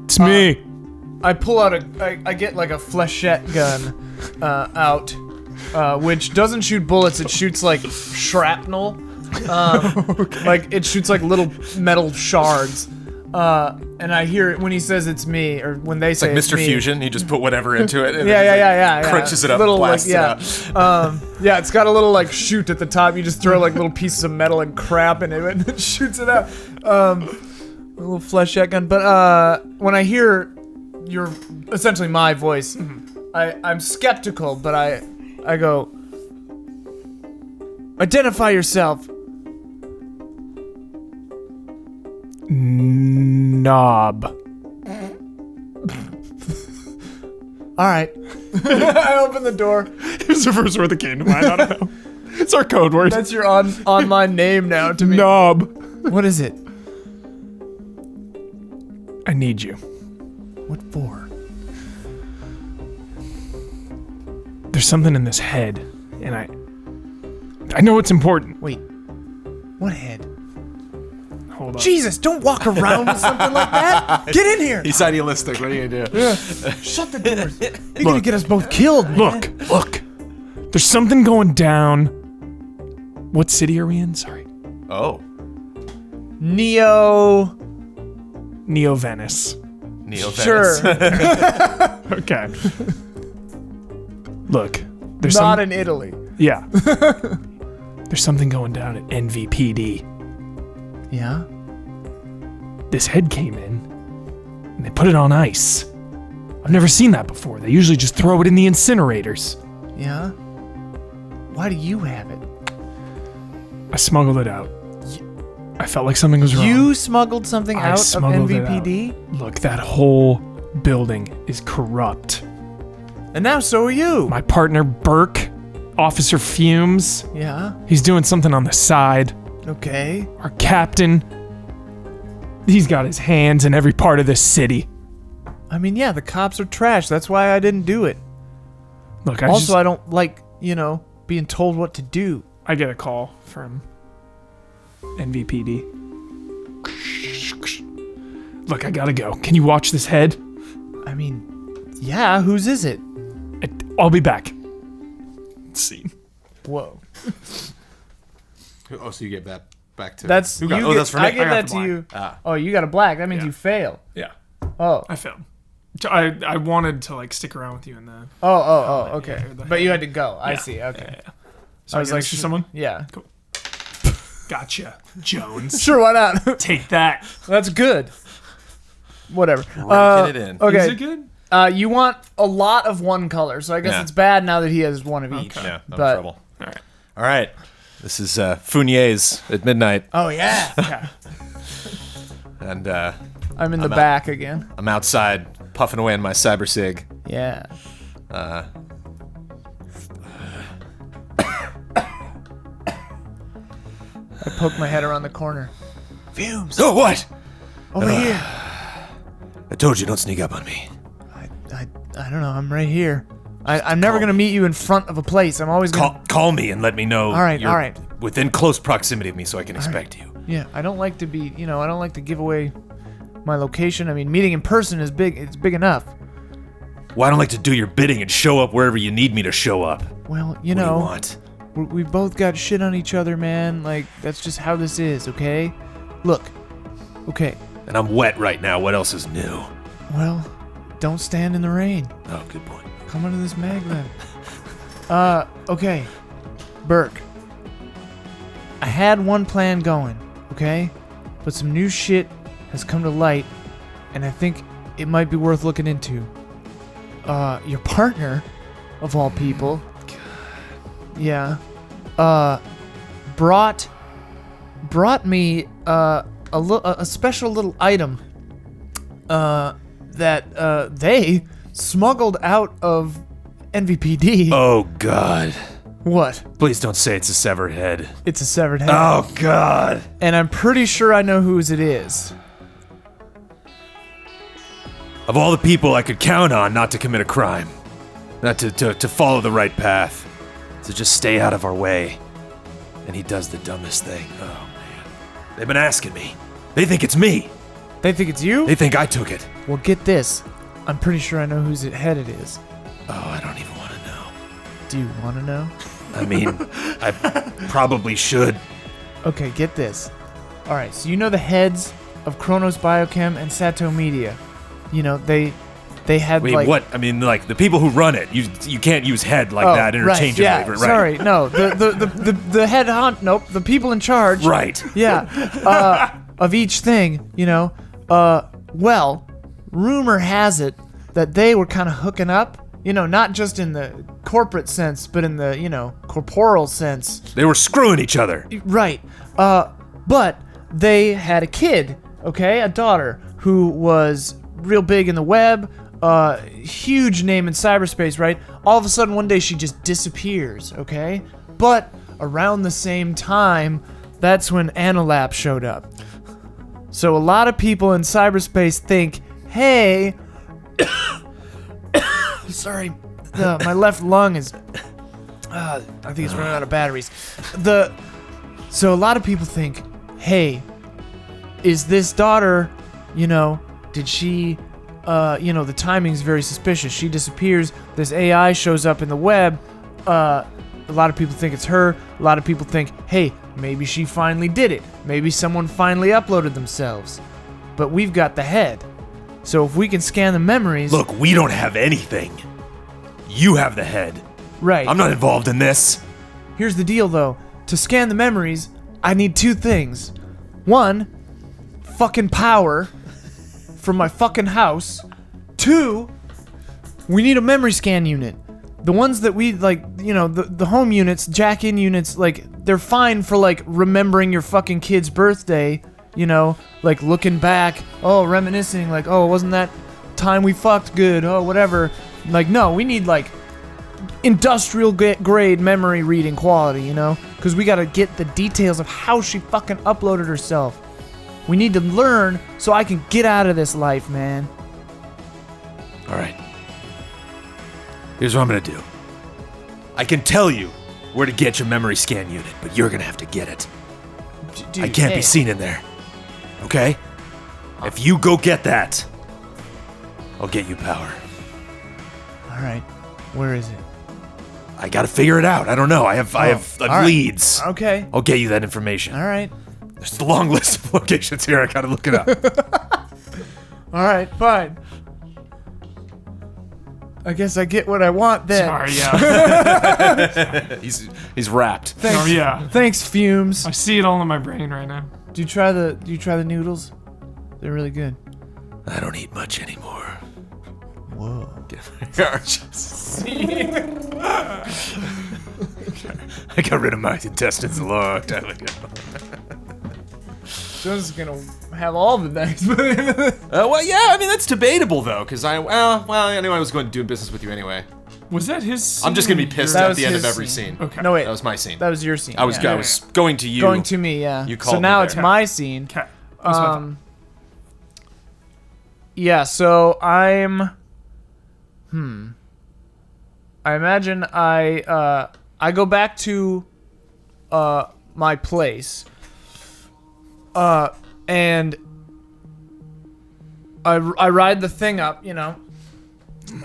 It's me. I pull out I get like a flechette gun out, which doesn't shoot bullets, it shoots like shrapnel. Like it shoots like little metal shards. And I hear it when he says it's me, or when they say Like it's Mr. me. Fusion, you just put whatever into it. And Yeah. crunches it up, little, blasts it out. Yeah, it's got a little like chute at the top. You just throw like little pieces of metal and crap in it, and it shoots it out. A little flechette gun. But when I hear your essentially my voice, I'm skeptical, but I go, identify yourself. Knob. All right. I open the door. It's the first word that came to mind. I don't know. It's our code word. That's your online name now to me. Knob. What is it? I need you. What for? There's something in this head, and I know it's important. Wait. What head? Hold hold on. Jesus, don't walk around with something like that. Get in here. He's idealistic. What are you gonna do? Shut the doors. You're gonna get us both killed, man. Look. There's something going down. What city are we in? Sorry. Oh, Neo Venice. Neo Sure. Okay. Look. There's Not in Italy. Yeah. There's something going down at NVPD. Yeah? This head came in, and they put it on ice. I've never seen that before. They usually just throw it in the incinerators. Yeah? Why do you have it? I smuggled it out. I felt like something was wrong. You smuggled something I out of smuggled it NVPD? Look, that whole building is corrupt. And now so are you. My partner, Burke, Officer Fumes, Yeah? he's doing something on the side. Okay. Our captain, he's got his hands in every part of this city. I mean, yeah, the cops are trash. That's why I didn't do it. Look, I don't like, being told what to do. I get a call from NVPD. Look, I gotta go. Can you watch this head? I mean, yeah, whose is it? I'll be back. Scene. Whoa. oh, so you get back to That's Who got- you oh, get- that's for me. I give got that the to black. you. Ah. Oh, you got a black. That means Yeah. you fail. Yeah, Oh. I failed. I wanted to stick around with you in the. Oh, okay. yeah, the But you had to go. I Yeah, see. Okay. Yeah. So I was like, someone. Yeah. Gotcha, Jones. Sure, why not? Take that. That's good. Whatever. Raking it in. Is Okay. it good? You want a lot of one color, so I guess Yeah. it's bad now that he has one of each. Yeah, I'm But- in trouble. All right. This is Fournier's at midnight, Oh yeah. Yeah. and I'm in the I'm out. back again. I'm outside puffing away on my cyber sig. Yeah. I poke my head around the corner. Fumes. Oh, what? Over here. I told you, don't sneak up on me. I don't know. I'm right here. I'm never gonna meet you in front of a place. I'm always gonna. Call me and let me know. All right, you're all right. Within close proximity of me, so I can expect you. Yeah, I don't like to be. I don't like to give away my location. I mean, meeting in person is big. It's big enough. Well, I don't like to do your bidding and show up wherever you need me to show up. Well, What do you want? we both got shit on each other, man. Like that's just how this is. Okay. Look. Okay. And I'm wet right now. What else is new? Well, don't stand in the rain. Oh, good point. Come under this mag then. Okay. Burke. I had one plan going, okay? But some new shit has come to light, and I think it might be worth looking into. Your partner, of all people. Yeah. Brought me a special little item that they smuggled out of NVPD. Oh, God. What? Please don't say it's a severed head. It's a severed head. Oh, God. And I'm pretty sure I know whose it is. Of all the people I could count on not to commit a crime, not to follow the right path, to just stay out of our way. And he does the dumbest thing. Oh, man. They've been asking me. They think it's me. They think it's you? They think I took it. Well, get this. I'm pretty sure I know whose head it is. Oh, I don't even want to know. Do you want to know? I mean, I probably should. Okay, get this. All right, so you know the heads of Kronos Biochem and Sato Media. They had Wait, like what? I mean, like the people who run it. You can't use head like Oh, that interchangeably. Right, yeah, right? sorry, no, the head hunt. Nope, the people in charge. Right. Yeah, of each thing. Well, rumor has it that they were kind of hooking up. Not just in the corporate sense, but in the corporal sense. They were screwing each other. Right. But they had a kid, okay? A daughter who was real big in the web, huge name in cyberspace, right? All of a sudden, one day she just disappears, okay? But around the same time, that's when Analap showed up. So a lot of people in cyberspace think, hey, sorry, my left lung is, I think it's running out of batteries. So a lot of people think, hey, is this daughter, did she, the timing's very suspicious. She disappears. This AI shows up in the web. A lot of people think it's her. A lot of people think, hey, maybe she finally did it. Maybe someone finally uploaded themselves. But we've got the head. So if we can scan the memories... Look, we don't have anything. You have the head. Right. I'm not involved in this. Here's the deal, though. To scan the memories, I need 2 things. 1, fucking power from my fucking house. 2, we need a memory scan unit. The ones that we, the home units, jack-in units, they're fine for, remembering your fucking kid's birthday, looking back, reminiscing, wasn't that time we fucked good, whatever. No, we need, industrial grade memory reading quality, because we gotta get the details of how she fucking uploaded herself. We need to learn so I can get out of this life, man. All right. Here's what I'm gonna do. I can tell you where to get your memory scan unit, but you're gonna have to get it. Dude, I can't be seen in there. Okay? If you go get that, I'll get you power. All right. Where is it? I gotta figure it out. I don't know. I have right. leads. Okay. I'll get you that information. All right. There's a long list of locations here. I gotta look it up. All right, fine. I guess I get what I want then. Sorry, yeah. He's wrapped. Thanks. Oh, yeah. Thanks, Fumes. I see it all in my brain right now. Do you try the noodles? They're really good. I don't eat much anymore. Whoa. I got rid of my intestines a long time ago. Jones is gonna have all the nights. Well, yeah, I mean, that's debatable, though, because I knew I was going to do business with you anyway. Was that his scene? I'm just going to be pissed That at was the end of his every scene. scene. Okay. No, wait. That was my scene. That was your scene. I was yeah. going to you. Going to me, yeah. You called so now me it's there. my scene. Okay. That's what I thought. Yeah, so I imagine I go back to my place. And I ride the thing up, And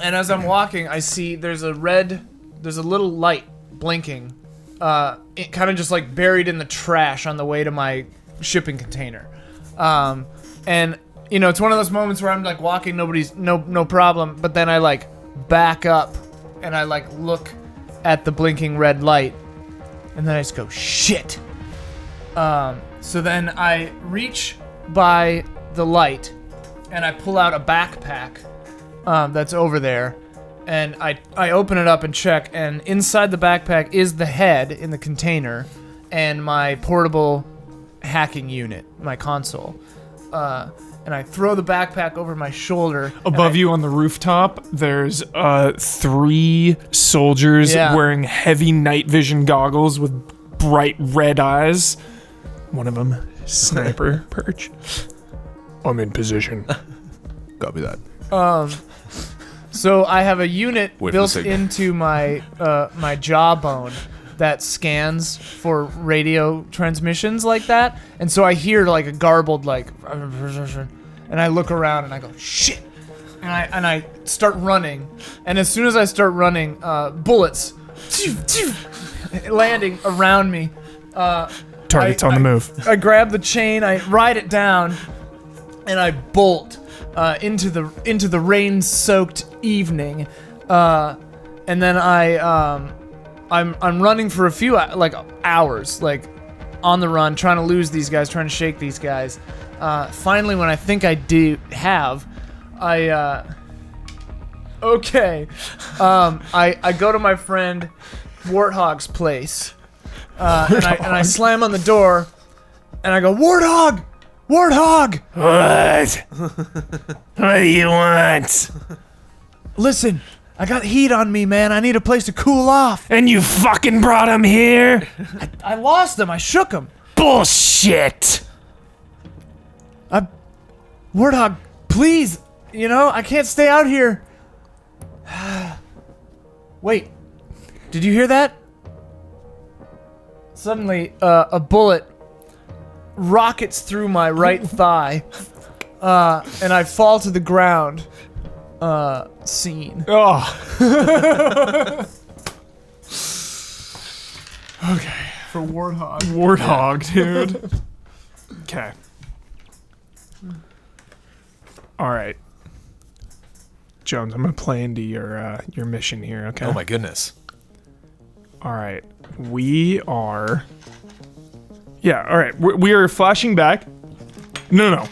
as I'm walking, I see there's a little light blinking, it kind of just buried in the trash on the way to my shipping container. And it's one of those moments where I'm walking, no problem, but then I back up and I look at the blinking red light, and then I just go, shit. So then I reach by the light and I pull out a backpack that's over there, and I open it up and check, and inside the backpack is the head in the container and my portable hacking unit, my console. And I throw the backpack over my shoulder. Above you on the rooftop, there's 3 soldiers wearing heavy night vision goggles with bright red eyes. One of them, sniper perch. I'm in position. Copy that. So I have a unit Wait for the built signal. into my my jawbone that scans for radio transmissions like that, and so I hear a garbled and I look around and I go shit, and I start running, and as soon as I start running, bullets landing around me. Target's on the move. I grab the chain, I ride it down, and I bolt into the rain-soaked evening, and then I'm running for a few hours, on the run, trying to lose these guys, trying to shake these guys. Finally, when I think I do have, I go to my friend Warthog's place, and I slam on the door, and I go, Warthog! Warthog! What? What do you want? Listen, I got heat on me, man. I need a place to cool off. And you fucking brought him here? I lost him. I shook him. Bullshit! Warthog, please. I can't stay out here. Wait. Did you hear that? Suddenly, a bullet rockets through my right thigh, and I fall to the ground. Scene. Oh. Okay. For Warthog. Warthog, dude. Okay. All right. Jones, I'm gonna play into your mission here. Okay. Oh my goodness. All right. We are. Yeah. All right. We are flashing back. No.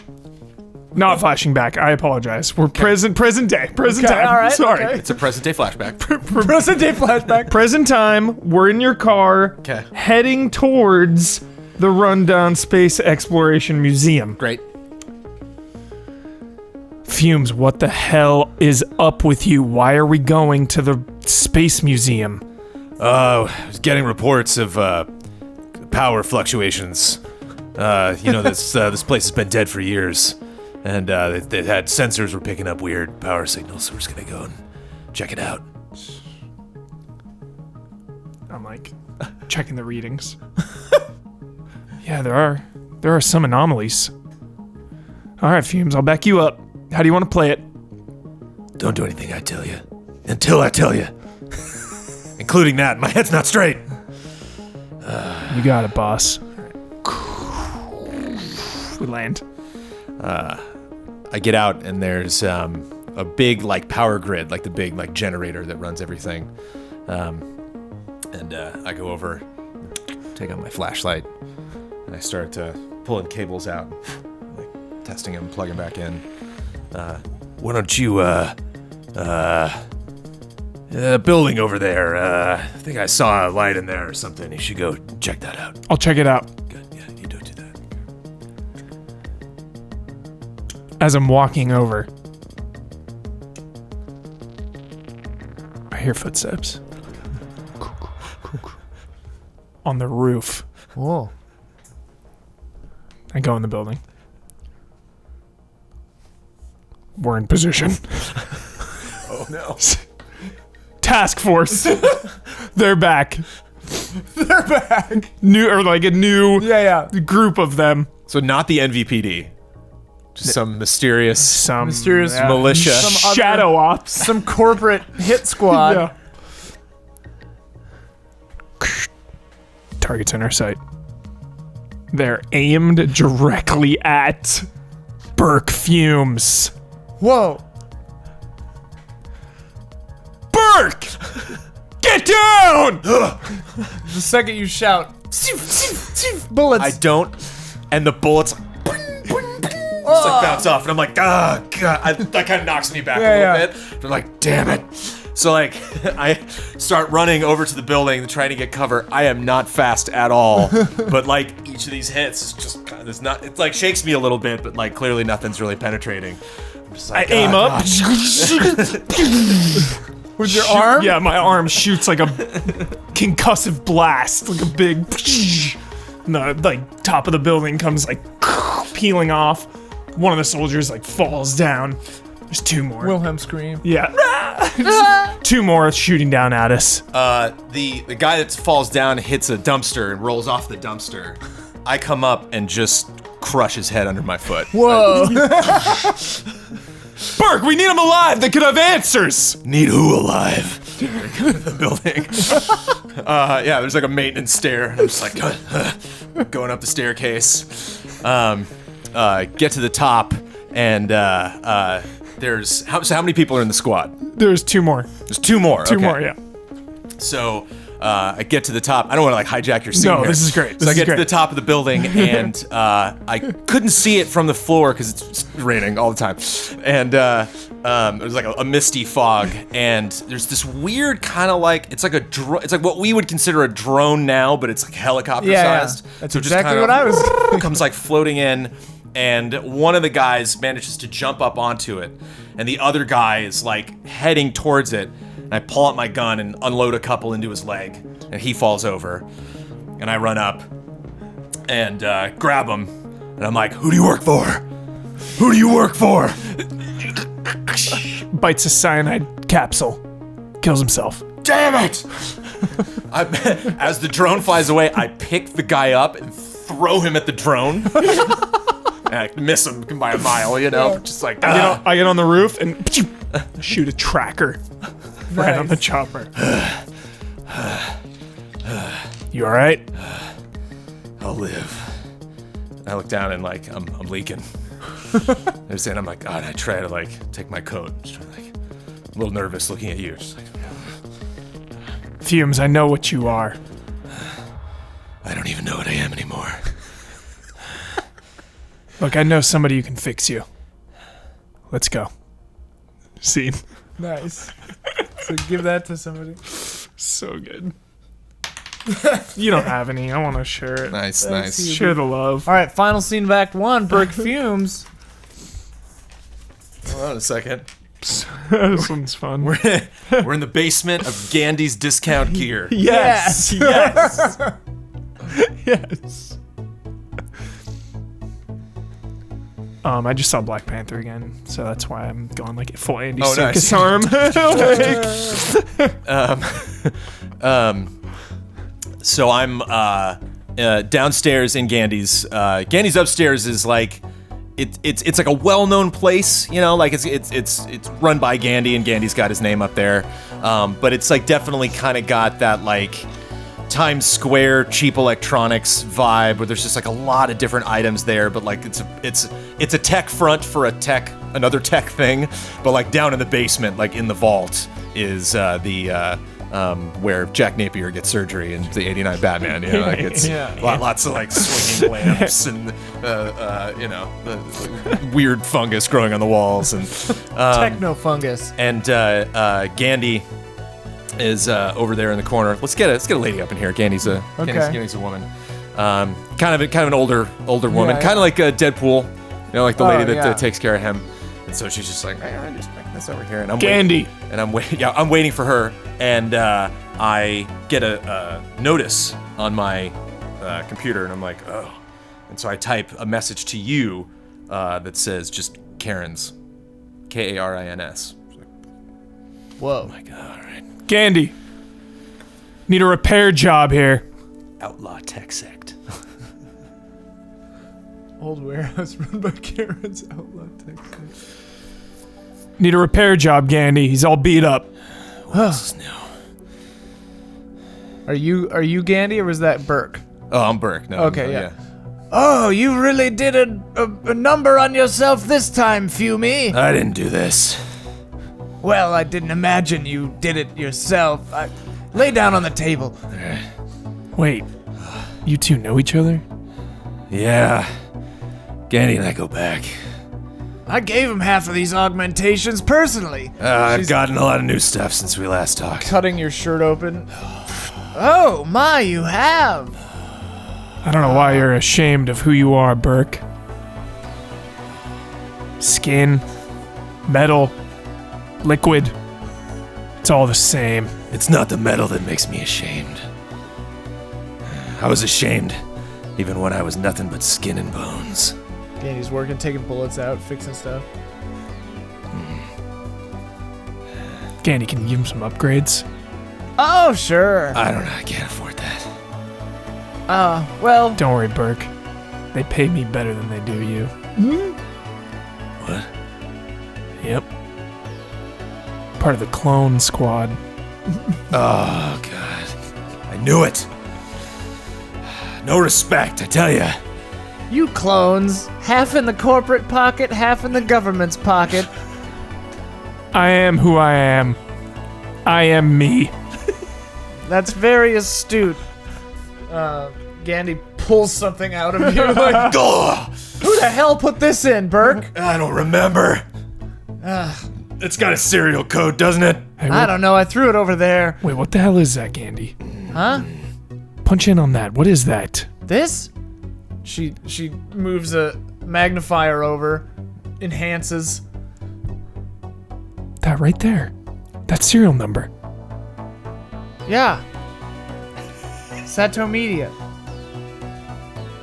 Not flashing back. I apologize. We're present day. Present time. all right, Sorry. okay. It's a present day flashback. Present day flashback. Present time. We're in your car. Okay. Heading towards the rundown Space Exploration Museum. Great. Fumes, what the hell is up with you? Why are we going to the Space Museum? I was getting reports of power fluctuations. This place has been dead for years, and they had sensors were picking up weird power signals. So we're just gonna go and check it out. I'm like checking the readings. Yeah, there are some anomalies. All right, Fumes, I'll back you up. How do you want to play it? Don't do anything I tell you until I tell you, including that. My head's not straight. You got it, boss. We land. I get out and there's a big power grid, the big generator that runs everything. And I go over, take out my flashlight, and I start pulling cables out, testing them, plugging back in. Why don't you building over there? I think I saw a light in there or something. You should go check that out. I'll check it out. Good. Yeah, you do that. As I'm walking over, I hear footsteps on the roof. Whoa. I go in the building. We're in position. Oh no. Task force. They're back. They're back. A new Yeah. group of them. So not the NVPD. Just some mysterious Some Mysterious militia. Some other- shadow ops. Some corporate hit squad. Yeah. Targets in our sight. They're aimed directly at Burke Fumes. Whoa. Burke! Get down! The second you shout, bullets. I don't, and the bullets just bounce off, and I'm like, ah, God. That kind of knocks me back a little bit. I'm like, damn it. So I start running over to the building, trying to get cover. I am not fast at all, but each of these hits is just kind of, it shakes me a little bit, but clearly nothing's really penetrating. I'm just I aim up. With your arm? Yeah, my arm shoots like a concussive blast, like a big. And the top of the building comes peeling off. One of the soldiers falls down. There's two more. Wilhelm scream. Yeah. Two more shooting down at us. The guy that falls down hits a dumpster and rolls off the dumpster. I come up and just crush his head under my foot. Whoa. Burke, we need him alive. They could have answers. Need who alive? The building. There's a maintenance stair. I'm just going up the staircase. Get to the top, and there's how many people are in the squad? There's two more. There's two more. Two okay. more, yeah. So I get to the top. I don't want to hijack your scene. No, here. this is great. So I get to the top of the building, and I couldn't see it from the floor because it's raining all the time, and it was a misty fog. And there's this weird kind of it's like it's like what we would consider a drone now, but it's helicopter sized. That's so exactly what I was. comes floating in. And one of the guys manages to jump up onto it, and the other guy is heading towards it. And I pull out my gun and unload a couple into his leg, and he falls over. And I run up and grab him, and I'm like, "Who do you work for? Who do you work for?" Bites a cyanide capsule. Kills himself. Damn it! As the drone flies away, I pick the guy up and throw him at the drone. And I miss him by a mile, you know? Just like, I get on the roof and shoot a tracker right on the chopper. You all right? I'll live. I look down and like I'm leaking. I'm like, God, I try to like take my coat. Just trying to, like, I'm a little nervous looking at you. Just like, Fumes, I know what you are. I don't even know what I am anymore. Look, I know somebody who can fix you. Let's go. Scene. Nice. So give that to somebody. So good. You don't have any. I want to share it. Nice. Share the love. All right, final scene of Act 1, Burke Fumes. Hold on a second. This one's fun. We're in the basement of Gandhi's Discount Gear. Yes. Yes. Yes. I just saw Black Panther again, so that's why I'm going like full Andy Serkis arm. So I'm downstairs in Gandhi's. Gandhi's upstairs is like it's like a well-known place, you know, like it's run by Gandhi, and Gandhi's got his name up there. But it's like definitely kind of got that like Times Square cheap electronics vibe, where there's just like a lot of different items there, but like it's a tech front for another tech thing, but like down in the basement, like in the vault, is where Jack Napier gets surgery in the '89 Batman. You know, like it's lots of like swinging lamps and you know, the weird fungus growing on the walls and Techno fungus. And Gandhi is over there in the corner. Let's get a lady up in here. Gandhi's a woman. Kind of an older woman, kind of like Deadpool. You know, like the lady that takes care of him. And so she's just like, I'm just making this over here, and I'm Gandhi. waiting, and I'm waiting for her, and I get a notice on my computer, and I'm like, oh, and so I type a message to you that says just Karen's, Karins. Whoa. Oh my God! All right. Gandhi. Need a repair job here. Outlaw tech sect. Old warehouse run by Karen's outlaw tech sect. Need a repair job, Gandhi. He's all beat up. What else is new? Are you Gandhi, or was that Burke? Oh, I'm Burke. No. Okay, yeah. Oh, you really did a number on yourself this time, Fumey. I didn't do this. Well, I didn't imagine you did it yourself. Lay down on the table. Wait, you two know each other? Yeah. Gandhi and I go back. I gave him half of these augmentations personally. I've gotten a lot of new stuff since we last talked. Cutting your shirt open. Oh my, you have. I don't know why you're ashamed of who you are, Burke. Skin, metal, liquid. It's all the same. It's not the metal that makes me ashamed. I was ashamed even when I was nothing but skin and bones. Gandhi's working, taking bullets out, fixing stuff. Gandhi, can you give him some upgrades? Oh, sure. I don't know, I can't afford that. Well. Don't worry, Burke. They pay me better than they do you. What? Yep. Part of the clone squad. Oh, God. I knew it. No respect, I tell ya. You clones, half in the corporate pocket, half in the government's pocket. I am who I am. I am me. That's very astute. Gandhi pulls something out of you like, who the hell put this in, Burke? I don't remember. It's got a serial code, doesn't it? Hey, I don't know, I threw it over there. Wait, what the hell is that, Gandhi? Huh? Punch in on that. What is that? This? She moves a magnifier over, enhances. That right there. That serial number. Yeah. Sato Media.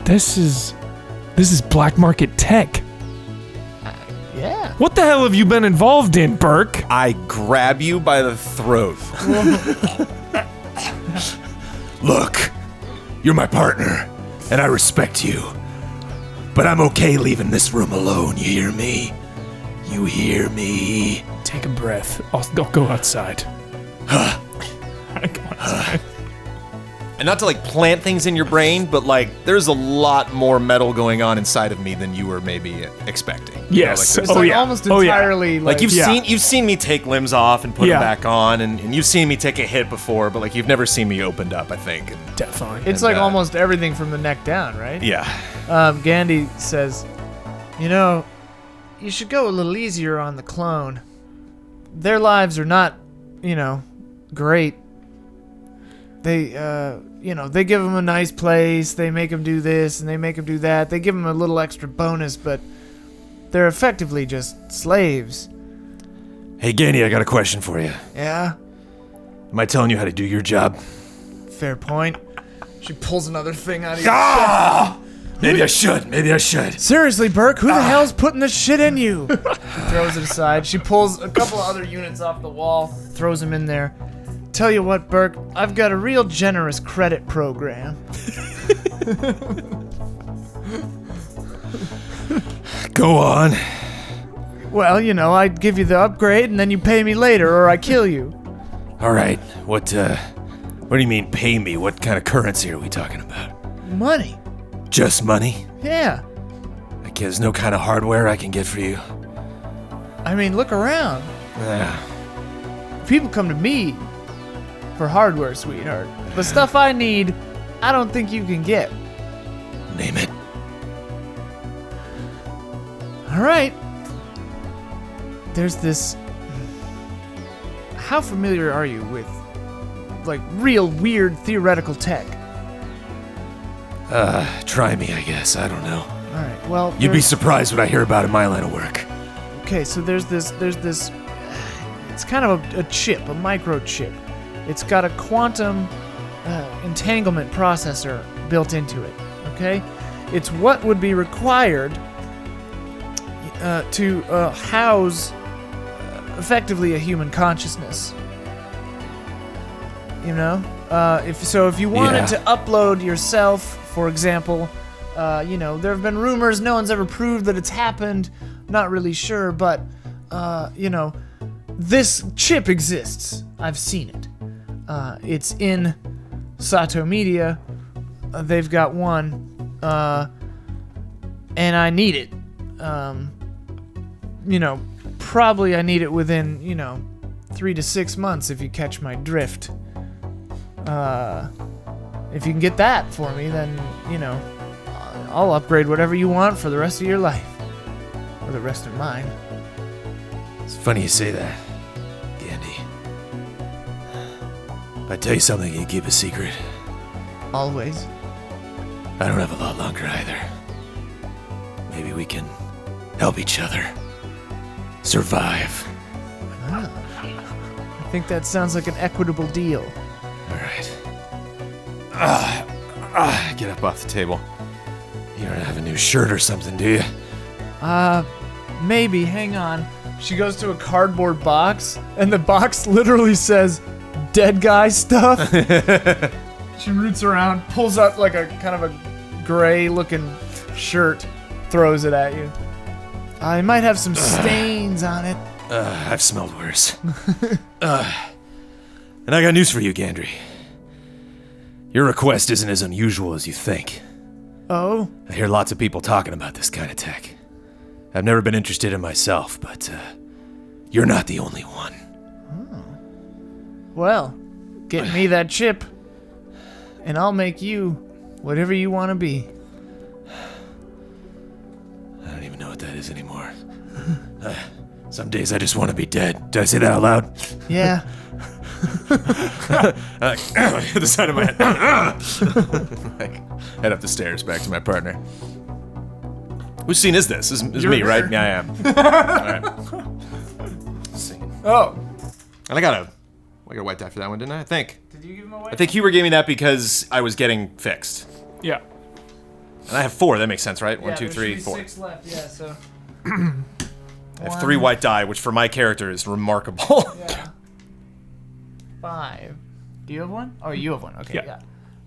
This is black market tech. Yeah. What the hell have you been involved in, Burke? I grab you by the throat. Look, you're my partner. and I respect you. But I'm okay leaving this room alone, you hear me? You hear me? Take a breath. I'll go outside. I go outside. And not to like plant things in your brain, but like there's a lot more metal going on inside of me than you were maybe expecting. You know, Yes. like, there's- It's Oh, like yeah. almost Oh, yeah. entirely like you've Yeah. seen me take limbs off and put Yeah. them back on, and you've seen me take a hit before, but like you've never seen me opened up, I think. And, Definitely. It's like almost everything from the neck down, right? yeah. Gandhi says, you know, you should go a little easier on the clone. Their lives are not, you know, great. They, they give them a nice place, they make them do this, and they make them do that. They give them a little extra bonus, but they're effectively just slaves. Hey, Gandy, I got a question for you. Yeah? Am I telling you how to do your job? Fair point. She pulls another thing out of your Maybe I should. Seriously, Burke, who the hell's putting this shit in you? She throws it aside. She pulls a couple of other units off the wall, throws them in there. Tell you what, Burke, I've got a real generous credit program. Go on. Well, you know, I give you the upgrade and then you pay me later or I kill you. All right. What do you mean pay me? What kind of currency are we talking about? Money. Just money? Yeah. Like there's no kind of hardware I can get for you? I mean, look around. Yeah. People come to me for hardware, sweetheart. The stuff I need, I don't think you can get. Name it. All right. There's this. How familiar are you with, like, real weird theoretical tech? Try me, I guess. I don't know. All right. Well, You'd be there's- surprised what I hear about in my line of work. Okay, so there's this. It's kind of a chip, a microchip. It's got a quantum entanglement processor built into it. Okay, it's what would be required to house effectively a human consciousness. You know, if you wanted Yeah. to upload yourself, for example, there have been rumors. No one's ever proved that it's happened. Not really sure, but this chip exists. I've seen it. It's in Sato Media. They've got one, and I need it. Probably I need it within 3 to 6 months if you catch my drift. If you can get that for me, then I'll upgrade whatever you want for the rest of your life, or the rest of mine. It's funny you say that, Gandy. If I tell you something, you keep a secret. Always. I don't have a lot longer either. Maybe we can help each other survive. I think that sounds like an equitable deal. All right. Get up off the table. You don't have a new shirt or something, do you? Maybe. Hang on. She goes to a cardboard box, and the box literally says, "Dead guy stuff." She roots around, pulls out like a kind of a gray-looking shirt, throws it at you. I might have some stains on it. I've smelled worse. And I got news for you, Gandry. Your request isn't as unusual as you think. Oh? I hear lots of people talking about this kind of tech. I've never been interested in myself, but you're not the only one. Well, get me that chip, and I'll make you whatever you want to be. I don't even know what that is anymore. Some days I just want to be dead. Did I say that out loud? Yeah. The side of my head. Head up the stairs back to my partner. Whose scene is this? This is me, right? Yeah, I am. All right. Scene. Oh. And I got a white die for that one, didn't I? I think. Did you give him away? I think Huber gave me that because I was getting fixed. Yeah. And I have 4. That makes sense, right? Yeah, 1, 2, there 3, should be 4. 6 left. Yeah. So. I have 3 white die, which for my character is remarkable. Yeah. 5. Do you have one? Oh, you have one. Okay. Yeah. Yeah.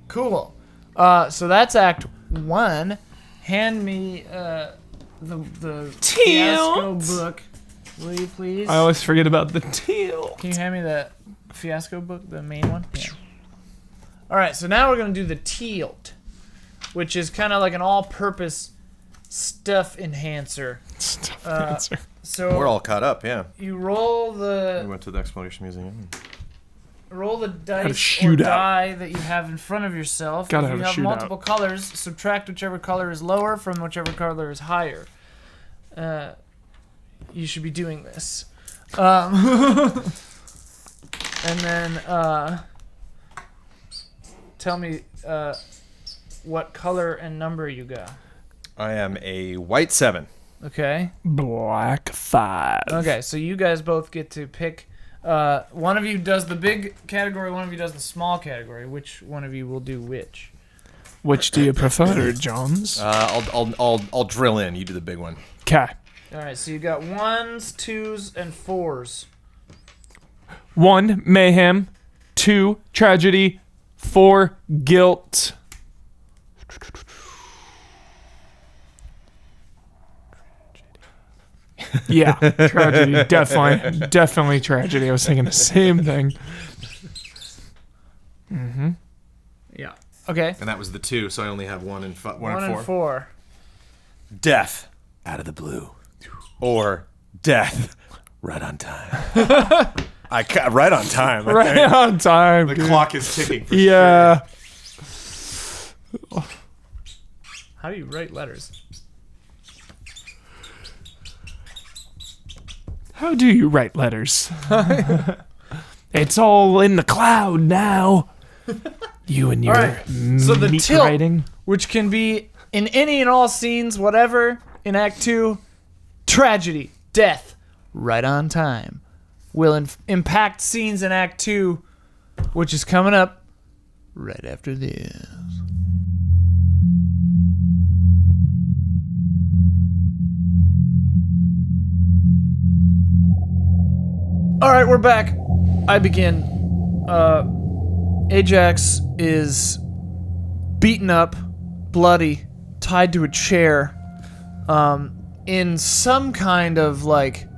Cool. So that's Act 1, hand me the Fiasco book. Will you please? I always forget about the teal. Can you hand me the Fiasco book, the main one? Yeah. All right, so now we're gonna do the tilt, which is kind of like an all-purpose stuff enhancer. So We're all caught up, yeah. you roll We the went to the Exploration Museum. dice or shootout. die that you have in front of yourself. Gotta If have you a have shootout. multiple colors, subtract whichever color is lower from whichever color is higher. You should be doing this. And then tell me what color and number you got. I am a white 7. Okay. Black 5. Okay, so you guys both get to pick. One of you does the big category, one of you does the small category. Which one of you will do which? Which do you prefer, Jones? I'll drill in. You do the big one. Okay. All right, so you got 1s, 2s, and 4s. 1, mayhem. 2, tragedy. 4, guilt. Yeah, tragedy. Definitely tragedy. I was thinking the same thing. Yeah. Okay. And that was the 2, so I only have 1 and 4. 1 and 4. Death. Out of the blue. Or death. Right on time. Right on time. I Right think. on time. The dude. clock is ticking for Yeah. How do you write letters? How do you write letters? It's all in the cloud now. You and your right, so the meat tilt- writing. Which can be in any and all scenes, whatever, in Act 2. Tragedy, death, right on time. Will impact scenes in Act 2, which is coming up right after this. All right, we're back. I begin. Ajax is beaten up, bloody, tied to a chair, in some kind of like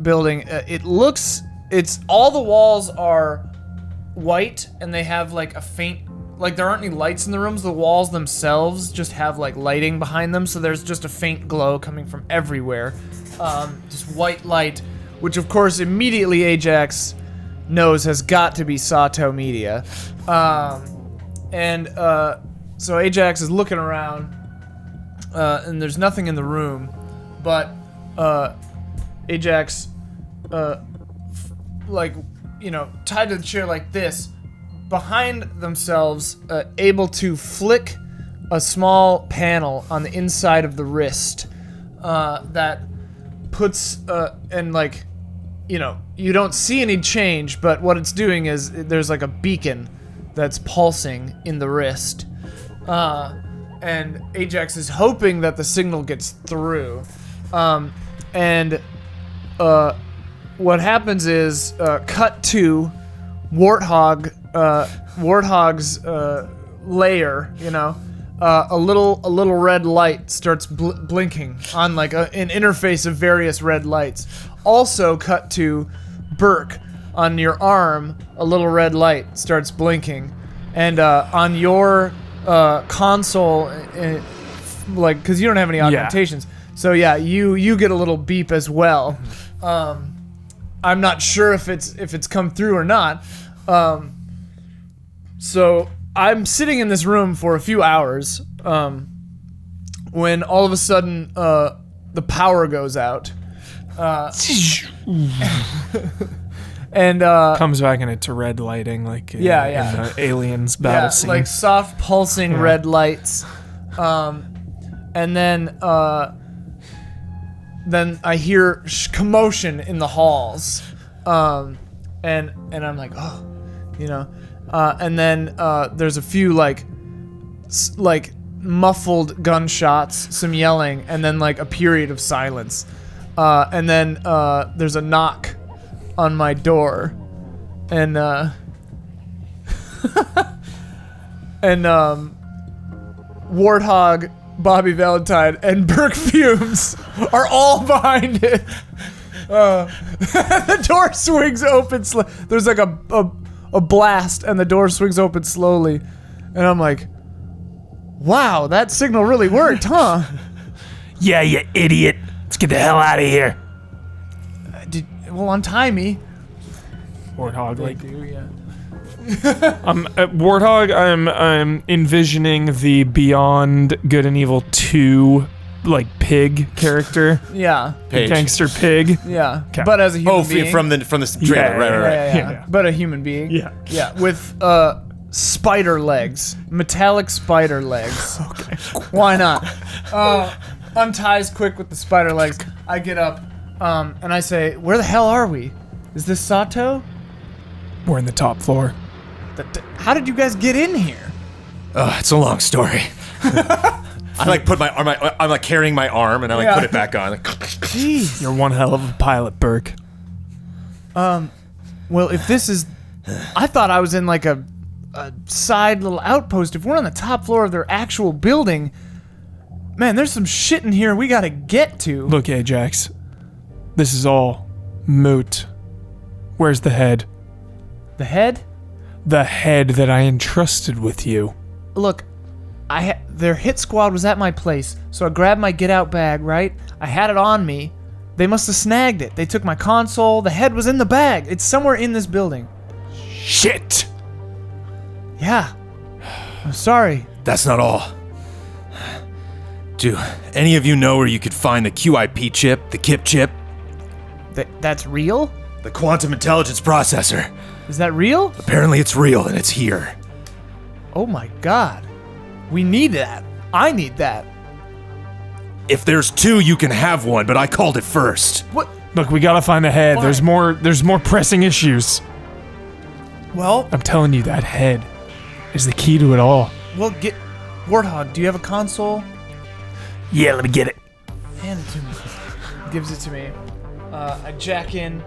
building. It's all the walls are white and they have like a faint, like there aren't any lights in the rooms. The walls themselves just have like lighting behind them, so there's just a faint glow coming from everywhere. Just white light, which of course immediately Ajax knows has got to be Sato Media. So Ajax is looking around, and there's nothing in the room, but Ajax, tied to the chair like this, behind themselves, able to flick a small panel on the inside of the wrist that puts, you don't see any change, but what it's doing is there's like a beacon that's pulsing in the wrist. And Ajax is hoping that the signal gets through. What happens is, cut to Warthog's lair, a little red light starts blinking on like an interface of various red lights. Also cut to Burke on your arm, a little red light starts blinking, and on your console, because you don't have any augmentations, so yeah, you get a little beep as well. I'm not sure if it's come through or not. So I'm sitting in this room for a few hours, when all of a sudden the power goes out. And Comes back and it's red lighting, like in the Aliens battle scene. like soft pulsing red lights. And then I hear commotion in the halls, and I'm like, and then there's a few like muffled gunshots, some yelling, and then like a period of silence, and then there's a knock on my door, and Warthog, Bobby Valentine, and Burke Fumes are all behind it. The door swings open. There's like a blast, and the door swings open slowly. And I'm like, wow, that signal really worked, huh? Yeah, you idiot. Let's get the hell out of here. Well, untie me. Warthog, like, Yeah. Warthog, I'm envisioning the Beyond Good and Evil 2, like, pig character. Yeah. Page. Gangster pig. Yeah. 'Kay. But as a human Oh, being. from the trailer. Right. Yeah. But a human being. Yeah. Yeah. With spider legs. Metallic spider legs. Okay. Why not? Unties quick with the spider legs. I get up and I say, where the hell are we? Is this Sato? We're in the top floor. How did you guys get in here? It's a long story. I like put my arm. I'm like carrying my arm, and I like Yeah. put it back on. Jeez. You're one hell of a pilot, Burke. Well, if this is... I thought I was in like a side little outpost. If we're on the top floor of their actual building... Man, there's some shit in here we gotta get to. Look, Ajax. This is all moot. Where's the head? The head? The head that I entrusted with you. Look, their hit squad was at my place, so I grabbed my get out bag, right? I had it on me. They must have snagged it. They took my console. The head was in the bag. It's somewhere in this building. Shit! Yeah. I'm sorry. That's not all. Do any of you know where you could find the QIP chip, the KIP chip, That's real? the quantum intelligence processor? Is that real? Apparently, it's real, and it's here. Oh my god. We need that. I need that. If there's two, you can have one, but I called it first. What? Look, we gotta find the head. Why? There's more pressing issues. Well, I'm telling you, that head is the key to it all. get... Warthog, do you have a console? Yeah, let me get it. Hand it to me. Gives it to me. I jack in.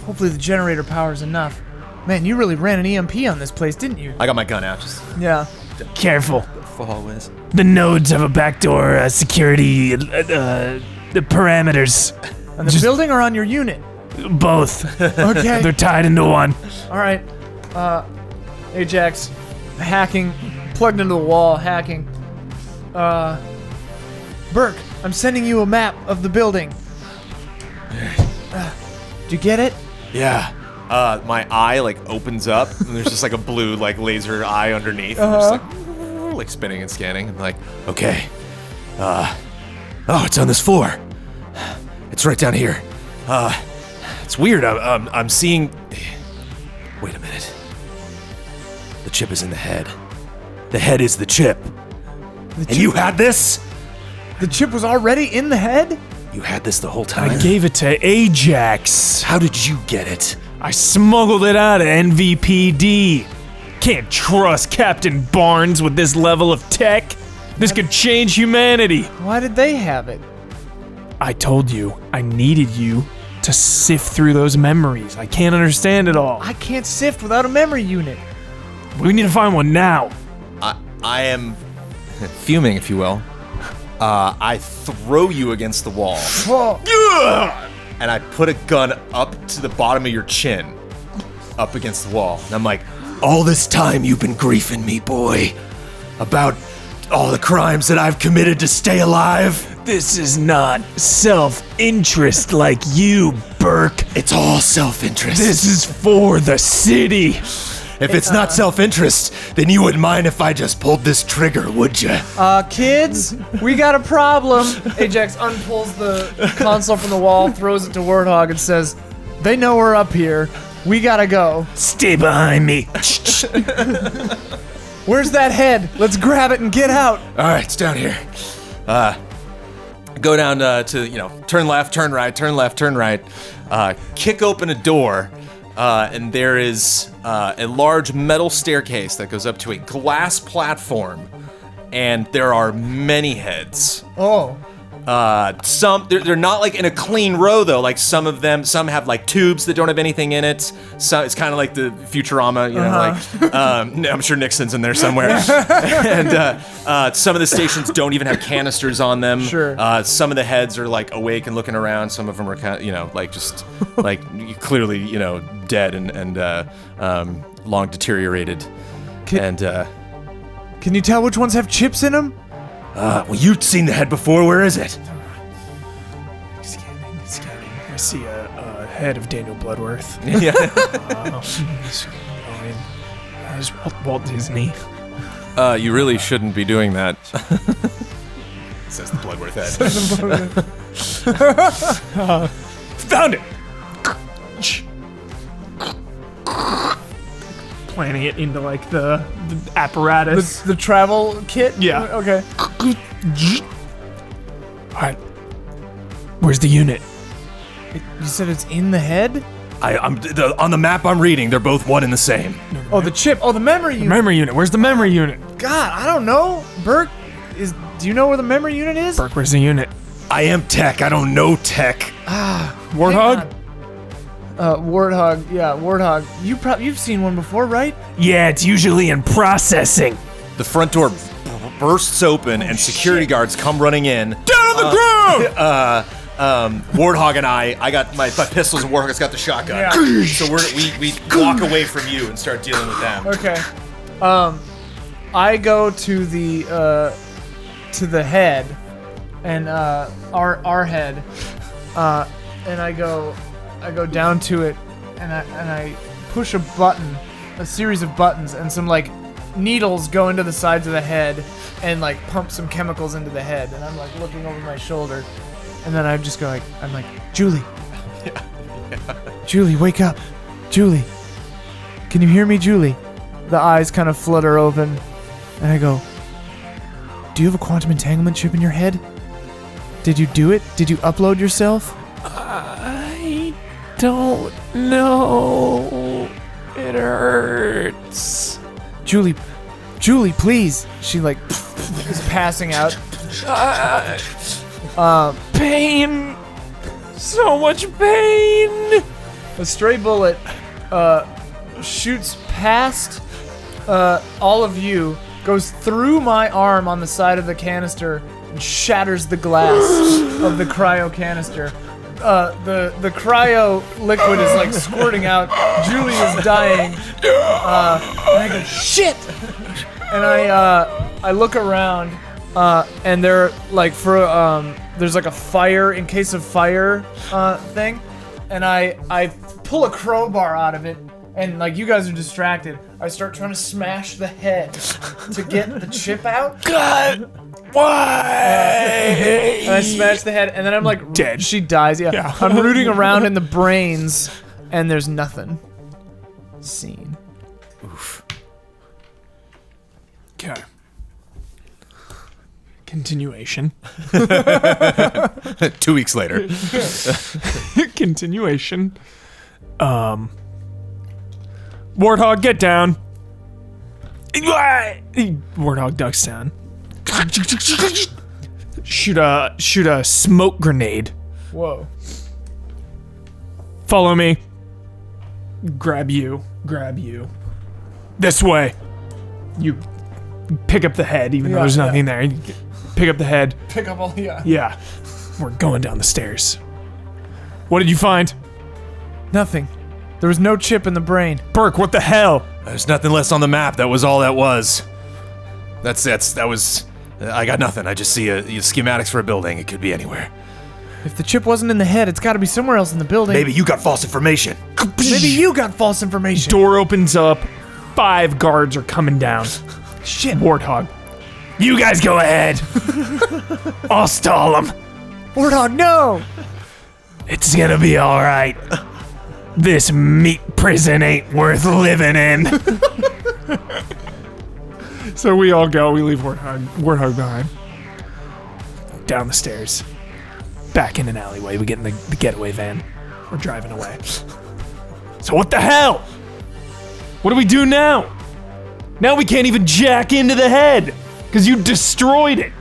Hopefully the generator power's enough. Man, you really ran an EMP on this place, didn't you? I got my gun out. Just Yeah. Careful. the hallways. The nodes have a backdoor security the parameters. On the building or on your unit? Both. Okay. They're tied into one. All right. Ajax, hacking, plugged into the wall, hacking. Burke, I'm sending you a map of the building. Do you get it? Yeah. My eye like opens up, and there's just like a blue like laser eye underneath. And just like spinning and scanning. And like, okay. Oh, it's on this floor. It's right down here. It's weird. I'm seeing. Wait a minute. The chip is in the head. The head is the chip. And you had this? The chip was already in the head? You had this the whole time? I gave it to Ajax. How did you get it? I smuggled it out of NVPD. Can't trust Captain Barnes with this level of tech. This could change humanity. Why did they have it? I told you, I needed you to sift through those memories. I can't understand it all. I can't sift without a memory unit. We need to find one now. I am fuming, if you will. I throw you against the wall. And I put a gun up to the bottom of your chin. Up against the wall. And I'm like, all this time you've been griefing me, boy. About all the crimes that I've committed to stay alive. This is not self-interest like you, Burke. It's all self-interest. This is for the city. If it's not self-interest, then you wouldn't mind if I just pulled this trigger, would you? Kids, we got a problem. Ajax unpulls the console from the wall, throws it to Warthog, and says, they know we're up here. We gotta go. Stay behind me. Where's that head? Let's grab it and get out. All right, it's down here. Go down to, turn left, turn right, turn left, turn right. Kick open a door, and there is a large metal staircase that goes up to a glass platform, and there are many heads. Oh. Some they're not like in a clean row though. Like some have like tubes that don't have anything in it. So it's kind of like the Futurama, you know. Like I'm sure Nixon's in there somewhere. And some of the stations don't even have canisters on them. Sure. Some of the heads are like awake and looking around. Some of them are kind of, you know, like just like clearly, you know, dead and long deteriorated. Can you tell which ones have chips in them? Well, you've seen the head before. Where is it? Scanning. I see a head of Daniel Bloodworth. Yeah. There's Walt Disney. You really shouldn't be doing that. Says the Bloodworth head. Found it! Planting it into like the apparatus. The travel kit? Yeah. Okay. Alright. Where's the unit? You said it's in the head? On the map I'm reading, they're both one and the same. Oh, the chip. Oh, the memory unit. Memory unit. Where's the memory unit? God, I don't know. Burke, do you know where the memory unit is? Burke, where's the unit? I am tech. I don't know tech. Warthog? Warthog. Yeah, Warthog. You've seen one before, right? Yeah, it's usually in processing. The front door bursts open and security guards come running in. Down on the ground! Warthog and I got my pistols and Warthog's got the shotgun. Yeah. So we walk away from you and start dealing with them. Okay. I go to the head, and our head, and I go down to it, and I push a button, a series of buttons, and some like needles go into the sides of the head, and like pump some chemicals into the head, and I'm like looking over my shoulder, and then I just go like, I'm like, Julie, Julie, wake up, Julie, can you hear me, Julie? The eyes kind of flutter open, and I go, do you have a quantum entanglement chip in your head? Did you do it? Did you upload yourself? I don't know. It hurts. Julie, please. She like is passing out. Pain. So much pain. A stray bullet shoots past all of you, goes through my arm on the side of the canister, and shatters the glass of the cryo canister. The cryo liquid is like squirting out. Julie is dying. And I go, shit! And I look around, and they're like there's like a fire in case of fire thing, and I pull a crowbar out of it, and like you guys are distracted. I start trying to smash the head to get the chip out. God, why? And I smash the head, and then I'm like dead. She dies. Yeah. I'm rooting around in the brains, and there's nothing. Scene. Oof. Okay. Continuation. 2 weeks later. Continuation. Warthog, get down. Warthog ducks down. Shoot a smoke grenade. Whoa. Follow me. Grab you. This way. You pick up the head, even though there's nothing there. You pick up the head. Pick up all. Yeah. Yeah. We're going down the stairs. What did you find? Nothing. There was no chip in the brain. Burke, what the hell? There's nothing less on the map. That was all that was. That was. I got nothing. I just see schematics for a building. It could be anywhere. If the chip wasn't in the head, it's got to be somewhere else in the building. Maybe you got false information. Maybe you got false information. Door opens up. 5 guards are coming down. Shit. Warthog. You guys go ahead. I'll stall them. Warthog, no. It's gonna be all right. This meat prison ain't worth living in. So we all go. We leave Warthog behind. Down the stairs. Back in an alleyway. We get in the getaway van. We're driving away. So what the hell? What do we do now? Now we can't even jack into the head because you destroyed it.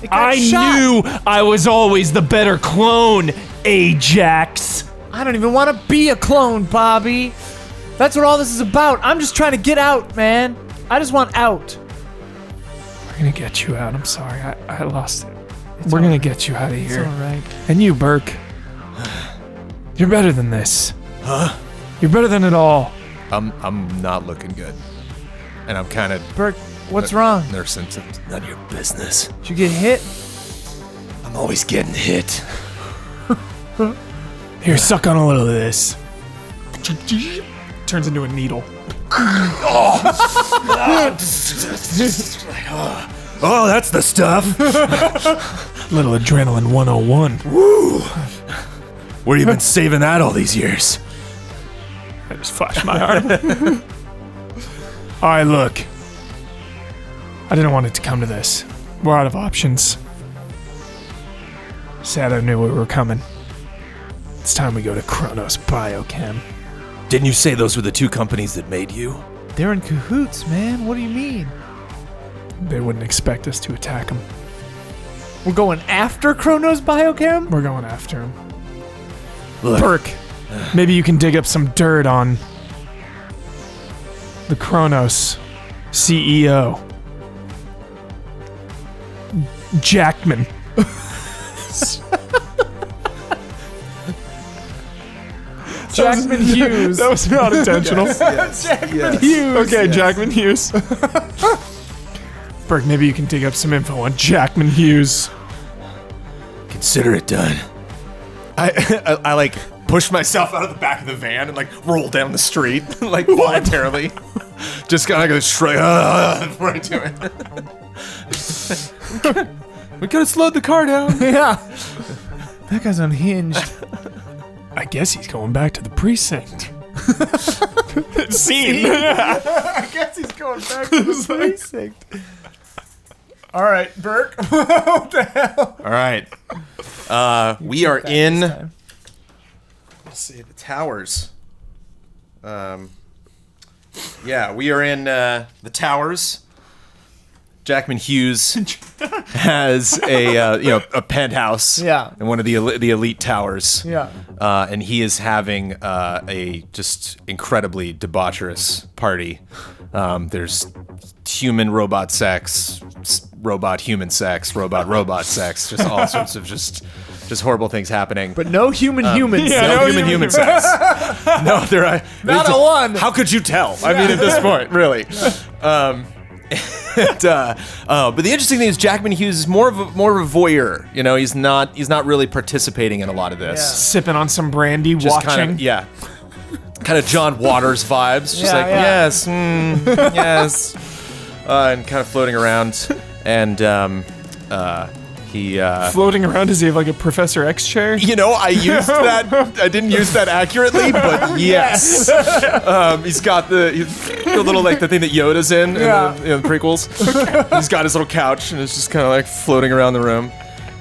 It got I shot. knew I was always the better clone, Ajax. I don't even want to be a clone, Bobby. That's what all this is about. I'm just trying to get out, man. I just want out. We're gonna get you out. I'm sorry, I lost it. We're gonna get you out of It's here. all right. And you, Burke. You're better than this. Huh? You're better than it all. I'm not looking good. And I'm kind of Burke, what's wrong? nurse symptoms. None of your business. Did you get hit? I'm always getting hit. Here, suck on a little of this. Turns into a needle. Oh, that's the stuff. Little adrenaline 101. Where you been saving that all these years? I just flashed my arm. Alright, look. I didn't want it to come to this. We're out of options. Sad I knew we were coming. It's time we go to Kronos Biochem. Didn't you say those were the two companies that made you? They're in cahoots, man. What do you mean? They wouldn't expect us to attack them. We're going after Kronos Biochem? We're going after him. Look, Burke, maybe you can dig up some dirt on the Kronos CEO. Jackman. Jackman Hughes. That was not intentional. Jackman Hughes. Okay, Jackman Hughes. Burke, maybe you can dig up some info on Jackman Hughes. consider it done. I like push myself out of the back of the van and like roll down the street like voluntarily. Just kind of go shrug before I do it. We could have slowed the car down. Yeah. That guy's unhinged. I guess he's going back to the precinct. Scene. I guess he's going back to the precinct. All right, Burke. What the hell? All right. We are in. Let's see the towers. Yeah, we are in the towers. Jackman Hughes has a penthouse. Yeah. In one of the elite towers. Yeah. And he is having a just incredibly debaucherous party. There's human robot sex, robot human sex, robot sex, just all sorts of just horrible things happening. But no human humans. No human sex. No, there are Not a one. How could you tell? I mean, at this point, really. But the interesting thing is Jackman Hughes is more of a voyeur. You know, he's not really participating in a lot of this. Sipping on some brandy, Just watching. Kind of John Waters vibes. Just Yeah, like yeah. yes, yes, and kind of floating around. And he. Floating around, does he have like a Professor X chair? You know, I used that. I didn't use that accurately, but yes. He's got the little like the thing that Yoda's in Yeah. the prequels. He's got his little couch and it's just kind of like floating around the room.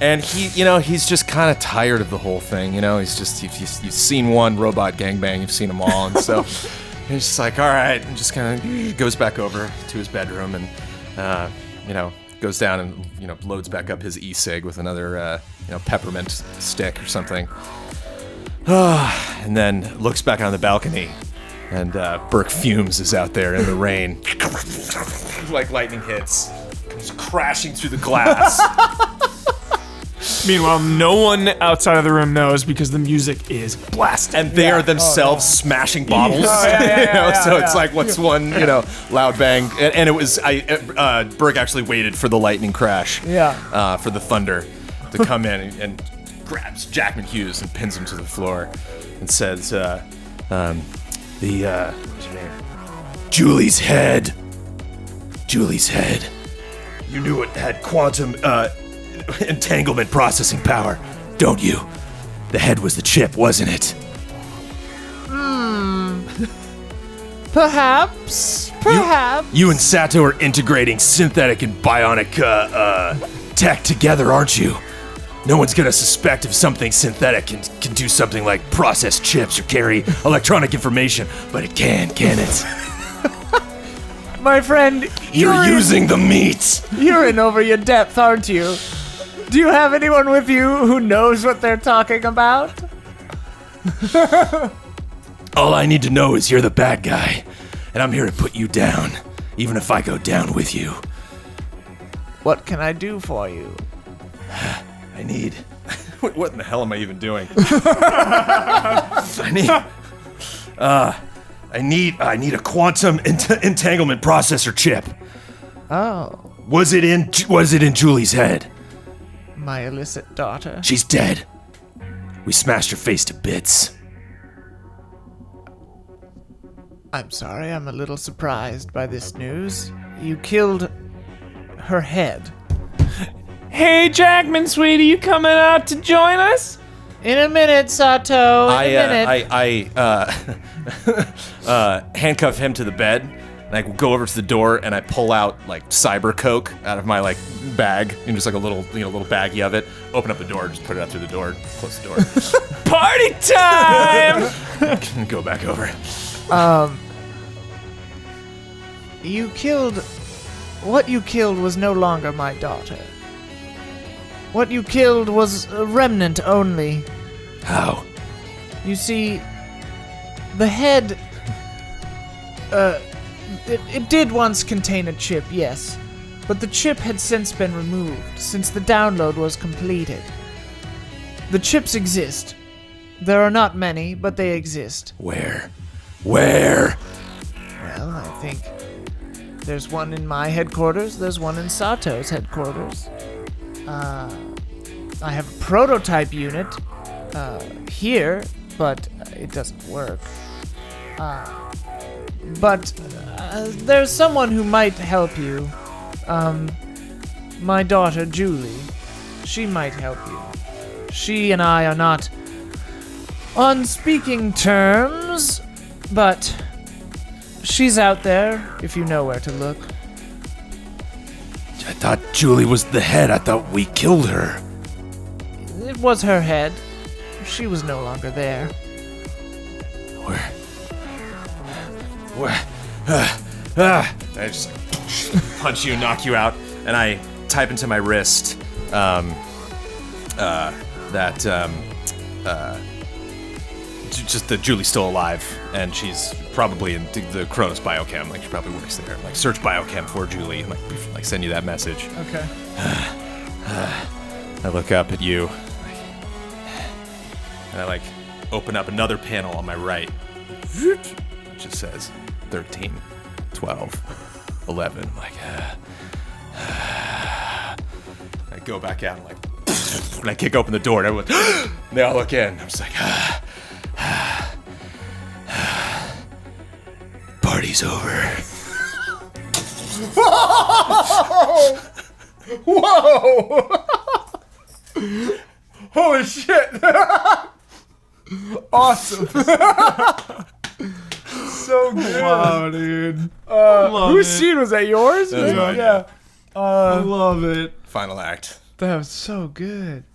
And he's just kind of tired of the whole thing. You know, he's just you've seen one robot gangbang, you've seen them all, and so he's just like, all right, and just kind of goes back over to his bedroom and goes down and loads back up his e-cig with another peppermint stick or something. And then looks back on the balcony, and Burke Fumes is out there in the rain, like lightning hits, comes crashing through the glass. Meanwhile, no one outside of the room knows because the music is blasting. And they are themselves smashing bottles. So it's like, what's one, loud bang. And it was, Burke actually waited for the lightning crash. Yeah. For the thunder to come in and grabs Jackman Hughes and pins him to the floor and says, what's your name? Julie's head. You knew it had quantum entanglement processing power, don't you? The head was the chip, wasn't it? Perhaps. You and Sato are integrating synthetic and bionic tech together, aren't you? No one's gonna suspect if something synthetic can do something like process chips or carry electronic information, but it can it? My friend, You're using the meat! you're in over your depth, aren't you? Do you have anyone with you who knows what they're talking about? All I need to know is you're the bad guy, and I'm here to put you down, even if I go down with you. What can I do for you? I need... What in the hell am I even doing? I need a quantum entanglement processor chip. Oh, Was it in Julie's head? my illicit daughter. She's dead. We smashed her face to bits. I'm sorry, I'm a little surprised by this news. You killed her head. Hey, Jackman, sweetie, you coming out to join us? In a minute, Sato. In a minute. I handcuff him to the bed, and I go over to the door, and I pull out like cyber coke out of my like bag, and just like a little baggie of it. Open up the door, just put it out through the door, close the door, Party time! and go back over. What you killed was no longer my daughter. What you killed was a remnant only. How? You see, the head, it did once contain a chip, yes, but the chip had since been removed, since the download was completed. The chips exist. There are not many, but they exist. Where? Well, I think there's one in my headquarters, there's one in Sato's headquarters. I have a prototype unit here, but it doesn't work. But there's someone who might help you. My daughter, Julie. She might help you. She and I are not on speaking terms, but she's out there if you know where to look. I thought Julie was the head. I thought we killed her. It was her head. She was no longer there. Where? I just punch you, knock you out, and I type into my wrist just that Julie's still alive, and she's probably in the Kronos biochem. Like, she probably works there. Like, search biochem for Julie, and like send you that message. Okay. I look up at you, and I like open up another panel on my right. It just says 13, 12, 11. I'm like, I go back out and like, and I kick open the door, and everyone, they all look in. I'm just like, Party's over. Whoa! Holy shit! Awesome. So good. Wow, dude. Whose scene was that? Yours? That was mine, Yeah. I love it. final act. That was so good.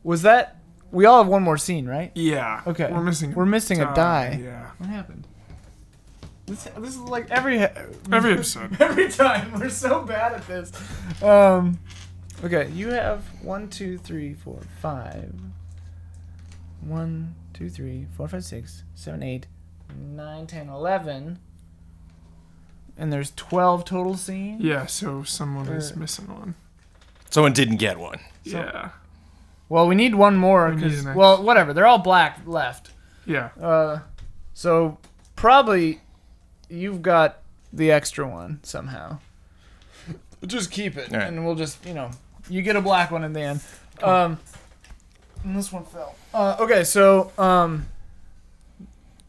Was that? We all have one more scene, right? Yeah. Okay. We're missing a die. Yeah. What happened? This is like every episode. every time. We're so bad at this. Okay, you have 1, 2, 3, 4, 5. 1, 2, 3, 4, 5, 6, 7, 8, 9, 10, 11. And there's 12 total scenes? Yeah, so someone is missing one. Someone didn't get one. Yeah. Well, we need one more We need because, an extra. well, whatever. They're all black left. Yeah. So probably you've got the extra one somehow. Just keep it, All right. and we'll just, you get a black one in the end. And this one fell. Okay, so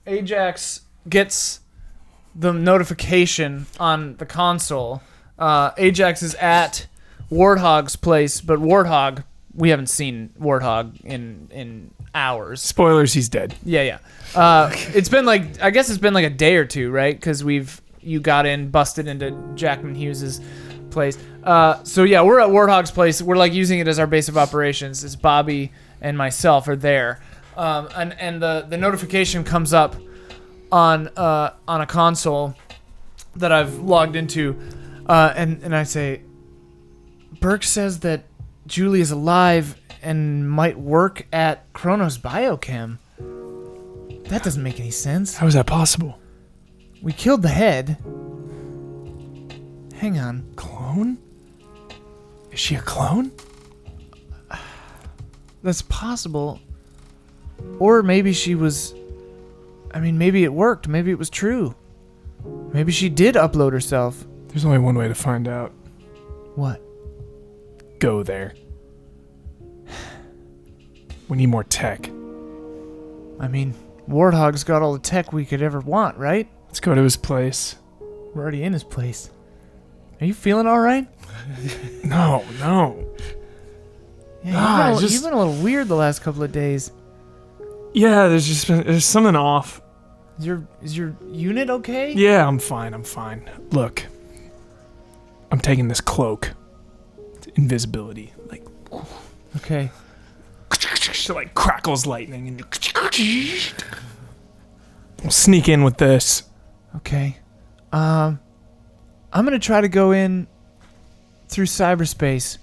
Ajax gets the notification on the console. Ajax is at Warthog's place, but Warthog, we haven't seen Warthog in hours. Spoilers, he's dead. Yeah. It's been I guess it's been like a day or two, right? Because you got in, busted into Jackman Hughes's place. So yeah, we're at Warthog's place. We're like using it as our base of operations. It's Bobby and myself are there. And the notification comes up on a console that I've logged into, and I say, Burke says that Julie is alive and might work at Kronos Biochem. That doesn't make any sense. How is that possible? We killed the head. Hang on. Clone? Is she a clone? That's possible. Or maybe she was... I mean, maybe it worked. Maybe it was true. Maybe she did upload herself. There's only one way to find out. What? Go there. We need more tech. I mean, Warthog's got all the tech we could ever want, right? Let's go to his place. We're already in his place. Are you feeling all right? No. Yeah, you've been a little weird the last couple of days. Yeah, there's something off. Is your unit okay? Yeah, I'm fine. Look, I'm taking this cloak. It's invisibility. Like, Okay. she like crackles lightning and we'll sneak in with this. Okay. I'm gonna try to go in through cyberspace.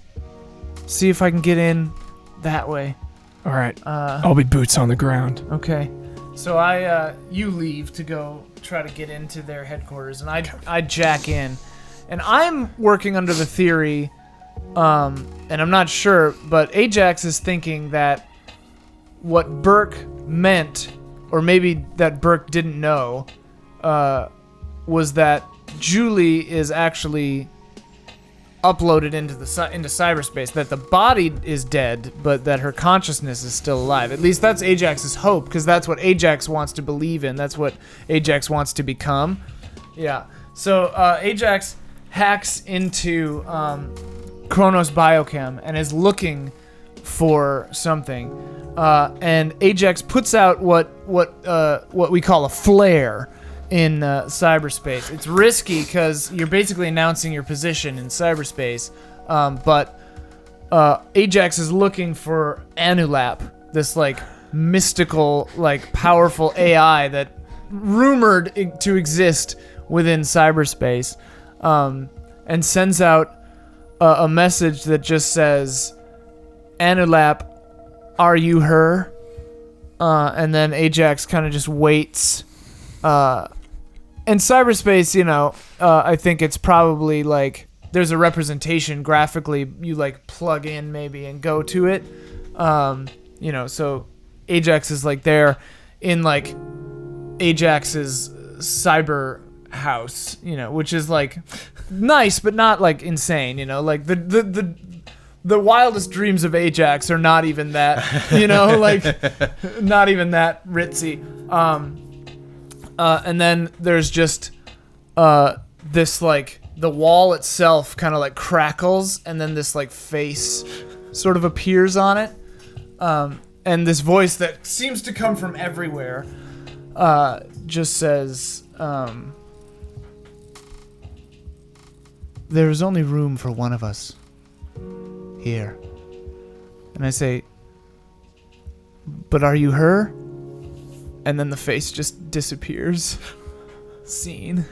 See if I can get in that way. All right. I'll be boots on the ground. Okay. So you leave to go try to get into their headquarters, and I jack in, and I'm working under the theory, and I'm not sure, but Ajax is thinking that what Burke meant, or maybe that Burke didn't know, was that Julie is actually uploaded into cyberspace, that the body is dead, but that her consciousness is still alive. At least that's Ajax's hope, because that's what Ajax wants to believe in. That's what Ajax wants to become. Yeah. So Ajax hacks into Kronos Biochem and is looking for something. And Ajax puts out what we call a flare in cyberspace. It's risky because you're basically announcing your position in cyberspace, but Ajax is looking for Anulap, this like mystical, like powerful AI that rumored to exist within cyberspace, and sends out a message that just says, "Anulap, are you her?" And then Ajax kind of just waits. In cyberspace, I think it's probably like there's a representation graphically. You like plug in maybe and go to it. So Ajax is like there in like Ajax's cyber house, which is like nice but not like insane. Like the wildest dreams of Ajax are not even that. Like not even that ritzy. And then there's just this like the wall itself kind of like crackles, and then this like face sort of appears on it, and this voice that seems to come from everywhere just says, "There is only room for one of us here." And I say, "But are you her?" And then the face just disappears. Scene.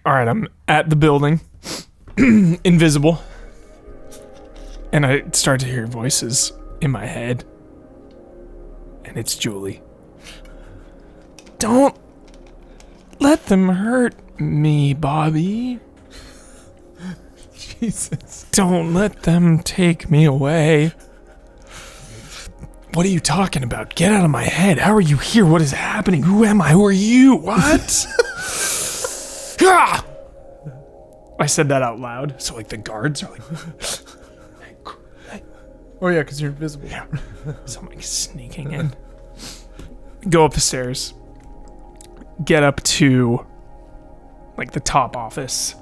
All right, I'm at the building, invisible, and I start to hear voices in my head, and it's Julie. Don't let them hurt me, Bobby. Jesus. Don't let them take me away. What are you talking about? Get out of my head. How are you here? What is happening? Who am I? Who are you? What? Ah! I said that out loud, so like the guards are like... Oh yeah, because you're invisible. Yeah. So I'm like sneaking in. Go up the stairs. Get up to like the top office.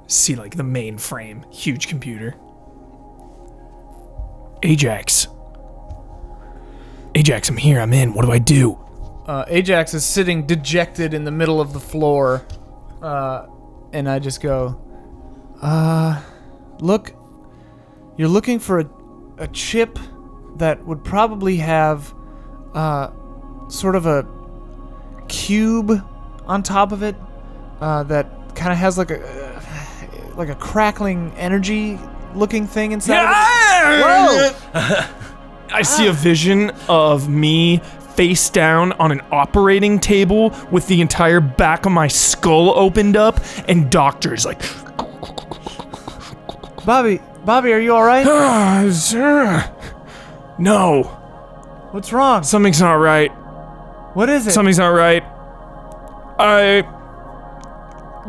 See like the mainframe. Huge computer. Ajax, I'm here. I'm in. What do I do? Ajax is sitting dejected in the middle of the floor. And I just go, look, you're looking for a chip that would probably have sort of a cube on top of it that kind of has like a like a crackling energy looking thing inside of Yeah! it. Whoa! I see a vision of me face down on an operating table with the entire back of my skull opened up and doctors like, Bobby, are you all right? no, What's wrong? something's not right. What is it? Something's not right.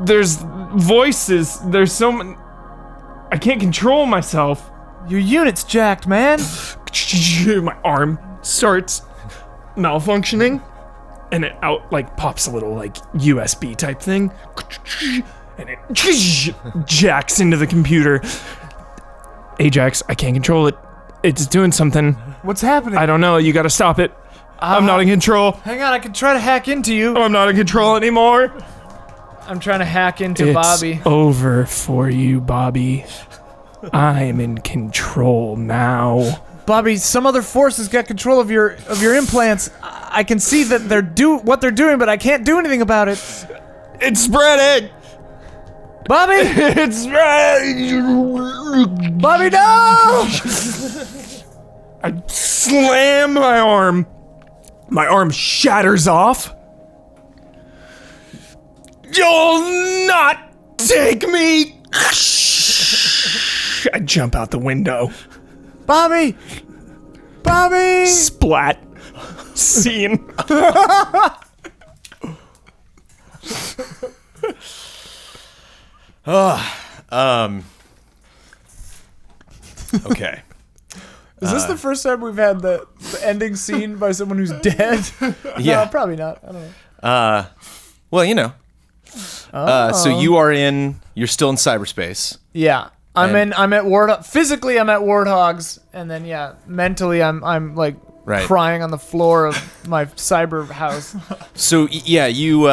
There's voices. There's so many. I can't control myself. Your unit's jacked, man. My arm starts malfunctioning, and it pops a little USB type thing, and it jacks into the computer. Ajax, I can't control it. It's doing something. What's happening? I don't know. You gotta stop it. I'm not in control. Hang on, I can try to hack into you. I'm not in control anymore. I'm trying to hack into It's Bobby. over for you, Bobby. I'm in control now. Bobby, some other force has got control of your implants. I can see that what they're doing, but I can't do anything about it. It's spreading. Bobby! It's spreading. Bobby, no! I slam my arm. My arm shatters off. You'll not take me. I jump out the window. Bobby! Splat. Scene. Okay. Is this the first time we've had the ending scene by someone who's dead? Yeah. No, probably not. I don't know. Well, you know. So you're still in cyberspace. Yeah. I'm at physically I'm at Warthog's, and then mentally I'm like Right. crying on the floor of my cyber house. So you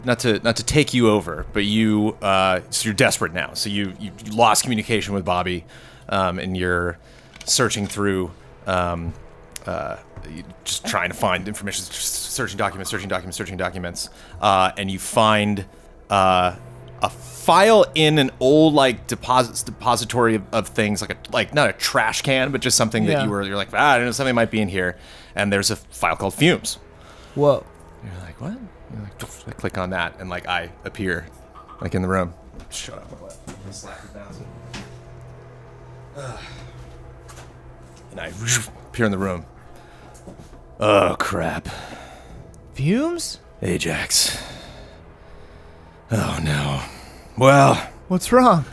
not to take you over, but so you're desperate now. So you lost communication with Bobby, and you're searching through, just trying to find information, just searching documents, and you find a file in an old depository of things, like not a trash can, but just something that you're like, I don't know, something might be in here. And there's a file called Fumes. Whoa. You're like, what? You're like, I click on that, and I appear in the room. Shut up. And I appear in the room. Oh crap. Fumes? Ajax. Oh no. Well, What's wrong?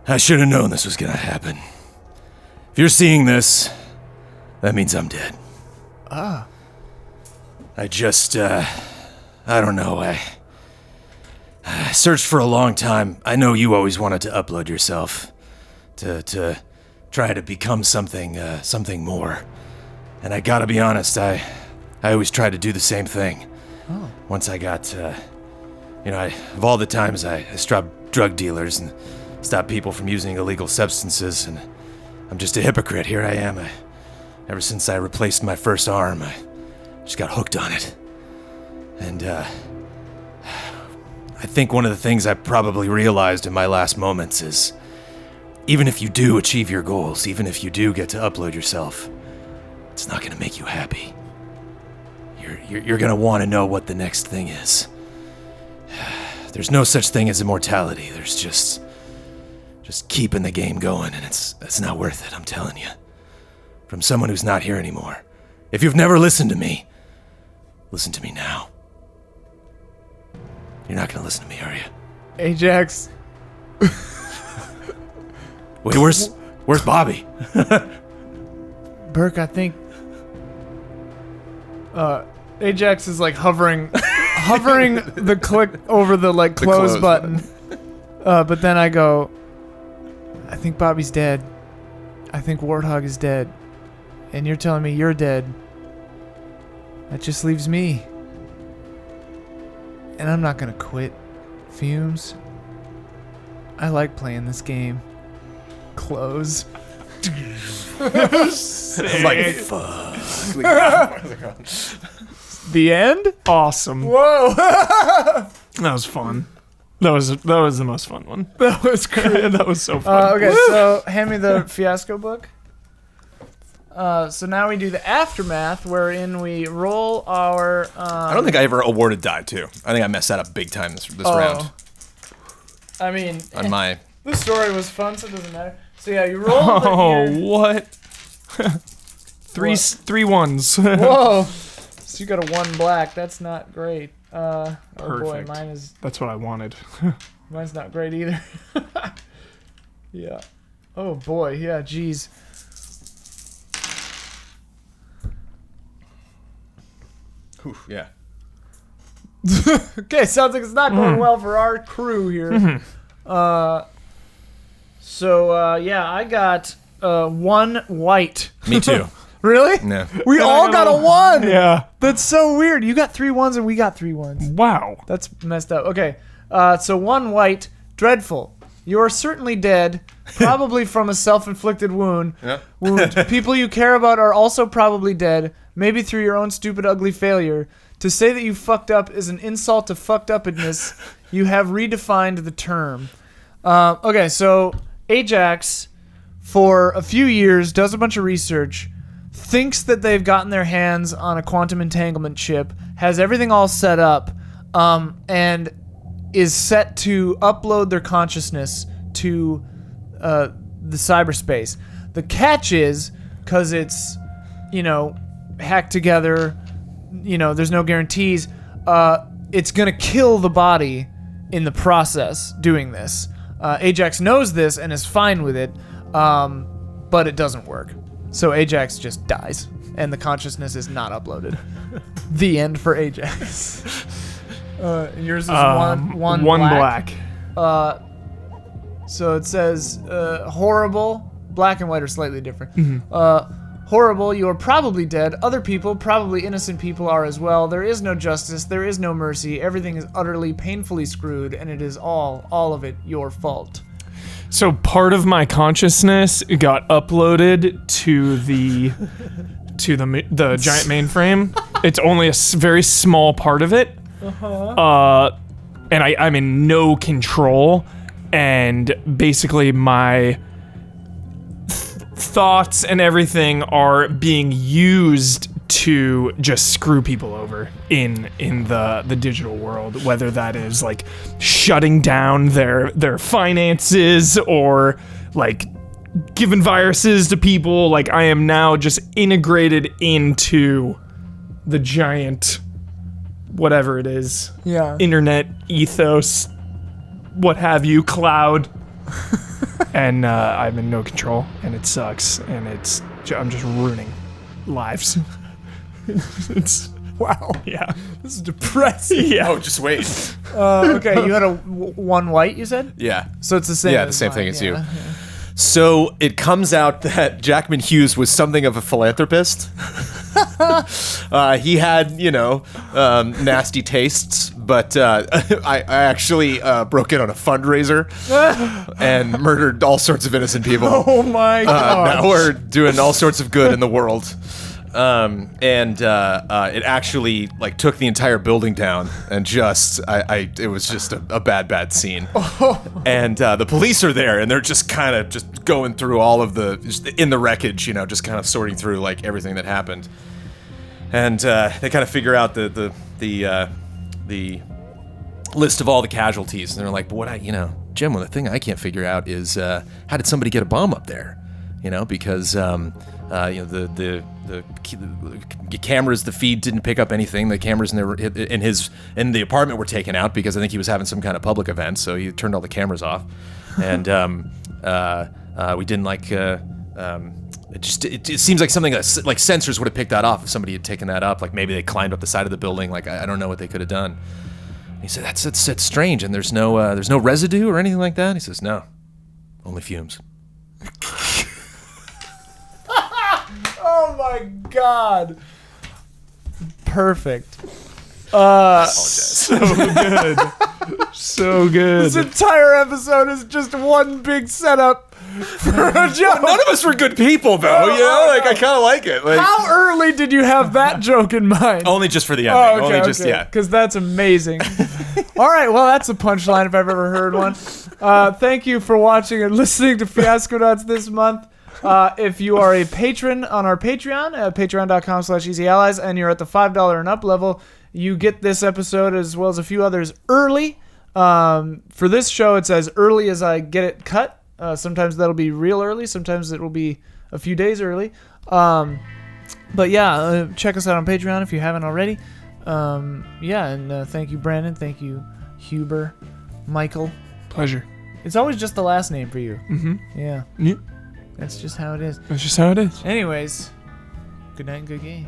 I should have known this was gonna happen. If you're seeing this, that means I'm dead. Ah. I just, I don't know, I searched for a long time. I know you always wanted to upload yourself to try to become something more. And I gotta be honest, I always tried to do the same thing. Oh. Once I got, of all the times I stopped drug dealers and stopped people from using illegal substances, and I'm just a hypocrite. Here I am. Ever since I replaced my first arm, I just got hooked on it. And, I think one of the things I probably realized in my last moments is, even if you do achieve your goals, even if you do get to upload yourself, it's not gonna make you happy. You're gonna want to know what the next thing is. There's no such thing as immortality. There's just keeping the game going, and it's not worth it, I'm telling you. From someone who's not here anymore. If you've never listened to me, listen to me now. You're not gonna listen to me, are you? Ajax. Wait, where's Bobby? Burke, I think Ajax is hovering the click over the close button. But then I go, I think Bobby's dead. I think Warthog is dead. And you're telling me you're dead. That just leaves me. And I'm not gonna quit. Fumes. I like playing this game. Close. Fuck. The end? Awesome. Whoa! That was fun. That was the most fun one. That was great. That was so fun. Okay, so hand me the Fiasco book. So now we do the aftermath, wherein we roll our. I don't think I ever awarded die too. I think I messed that up big time this round. I mean, On my. the story was fun, so it doesn't matter. So yeah, you roll. Oh, here. what? Three ones. Whoa! So you got a 1 black. That's not great. Oh boy, Perfect. mine is. That's what I wanted. Mine's not great either. Yeah. Oh boy, yeah. Geez. Yeah. Okay, sounds like it's not going well for our crew here. Yeah, I got 1 white. Me too. Really? Yeah. We all got a 1. Yeah. That's so weird. You got 3 1s and we got 3 1s. Wow. That's messed up. Okay. So 1 white, dreadful. You are certainly dead, probably from a self-inflicted wound. Yeah. People you care about are also probably dead, maybe through your own stupid, ugly failure. To say that you fucked up is an insult to fucked upness. You have redefined the term. Okay, so Ajax, for a few years, does a bunch of research, thinks that they've gotten their hands on a quantum entanglement chip, has everything all set up, and is set to upload their consciousness to the cyberspace. The catch is, because it's, hacked together, there's no guarantees, it's going to kill the body in the process doing this. Ajax knows this and is fine with it, but it doesn't work. So Ajax just dies, and the consciousness is not uploaded. The end for Ajax. Yours is one black. So it says horrible. Black and white are slightly different. Horrible, you are probably dead. Other people, probably innocent people, are as well. There is no justice. There is no mercy. Everything is utterly, painfully screwed, and it is all of it, your fault. So part of my consciousness got uploaded to the giant mainframe. It's only a very small part of it. And I'm in no control, and basically my thoughts and everything are being used to just screw people over in the digital world, whether that is like shutting down their finances or like giving viruses to people. Like I am now just integrated into the giant whatever it is, internet ethos, what have you, cloud. And I'm in no control, and it sucks, and I'm just ruining lives. It's Wow. Yeah. This is depressing. Yeah. Oh, just wait. Okay, you had a 1 white, you said? Yeah. So it's the same. Yeah, the as same mine. thing as you. Yeah. So it comes out that Jackman Hughes was something of a philanthropist. He had, nasty tastes, but I actually broke in on a fundraiser and murdered all sorts of innocent people. Oh my god! Now we're doing all sorts of good in the world. It actually took the entire building down, and it was just a bad scene. And the police are there, and they're just kind of just going through all of in the wreckage, just kind of sorting through everything that happened. And they kind of figure out the list of all the casualties, and they're like, but Jim, the thing I can't figure out is how did somebody get a bomb up there? Because the cameras, the feed didn't pick up anything. The cameras in the apartment were taken out because I think he was having some kind of public event, so he turned all the cameras off. And we didn't it seems like something like sensors would have picked that off if somebody had taken that up. Maybe they climbed up the side of the building. I don't know what they could have done. And he said that's strange, and there's no residue or anything like that. And he says no, only fumes. Oh my god! Perfect. So good. So good. This entire episode is just one big setup for a joke. None of us were good people, though. I kind of like it. How early did you have that joke in mind? Only just for the ending. Oh, okay, Only just okay. yeah. Because that's amazing. All right, well, that's a punchline if I've ever heard one. Thank you for watching and listening to Fiasconauts this month. If you are a patron on our Patreon at patreon.com/easyallies and you're at the $5 and up level, you get this episode as well as a few others early. For this show, it's as early as I get it cut. Sometimes that'll be real early. Sometimes it will be a few days early. But yeah, check us out on Patreon if you haven't already. And thank you, Brandon. Thank you, Huber, Michael. Pleasure. It's always just the last name for you. Mm-hmm. Yeah. Yep. That's just how it is. That's just how it is. Anyways, good night and good game.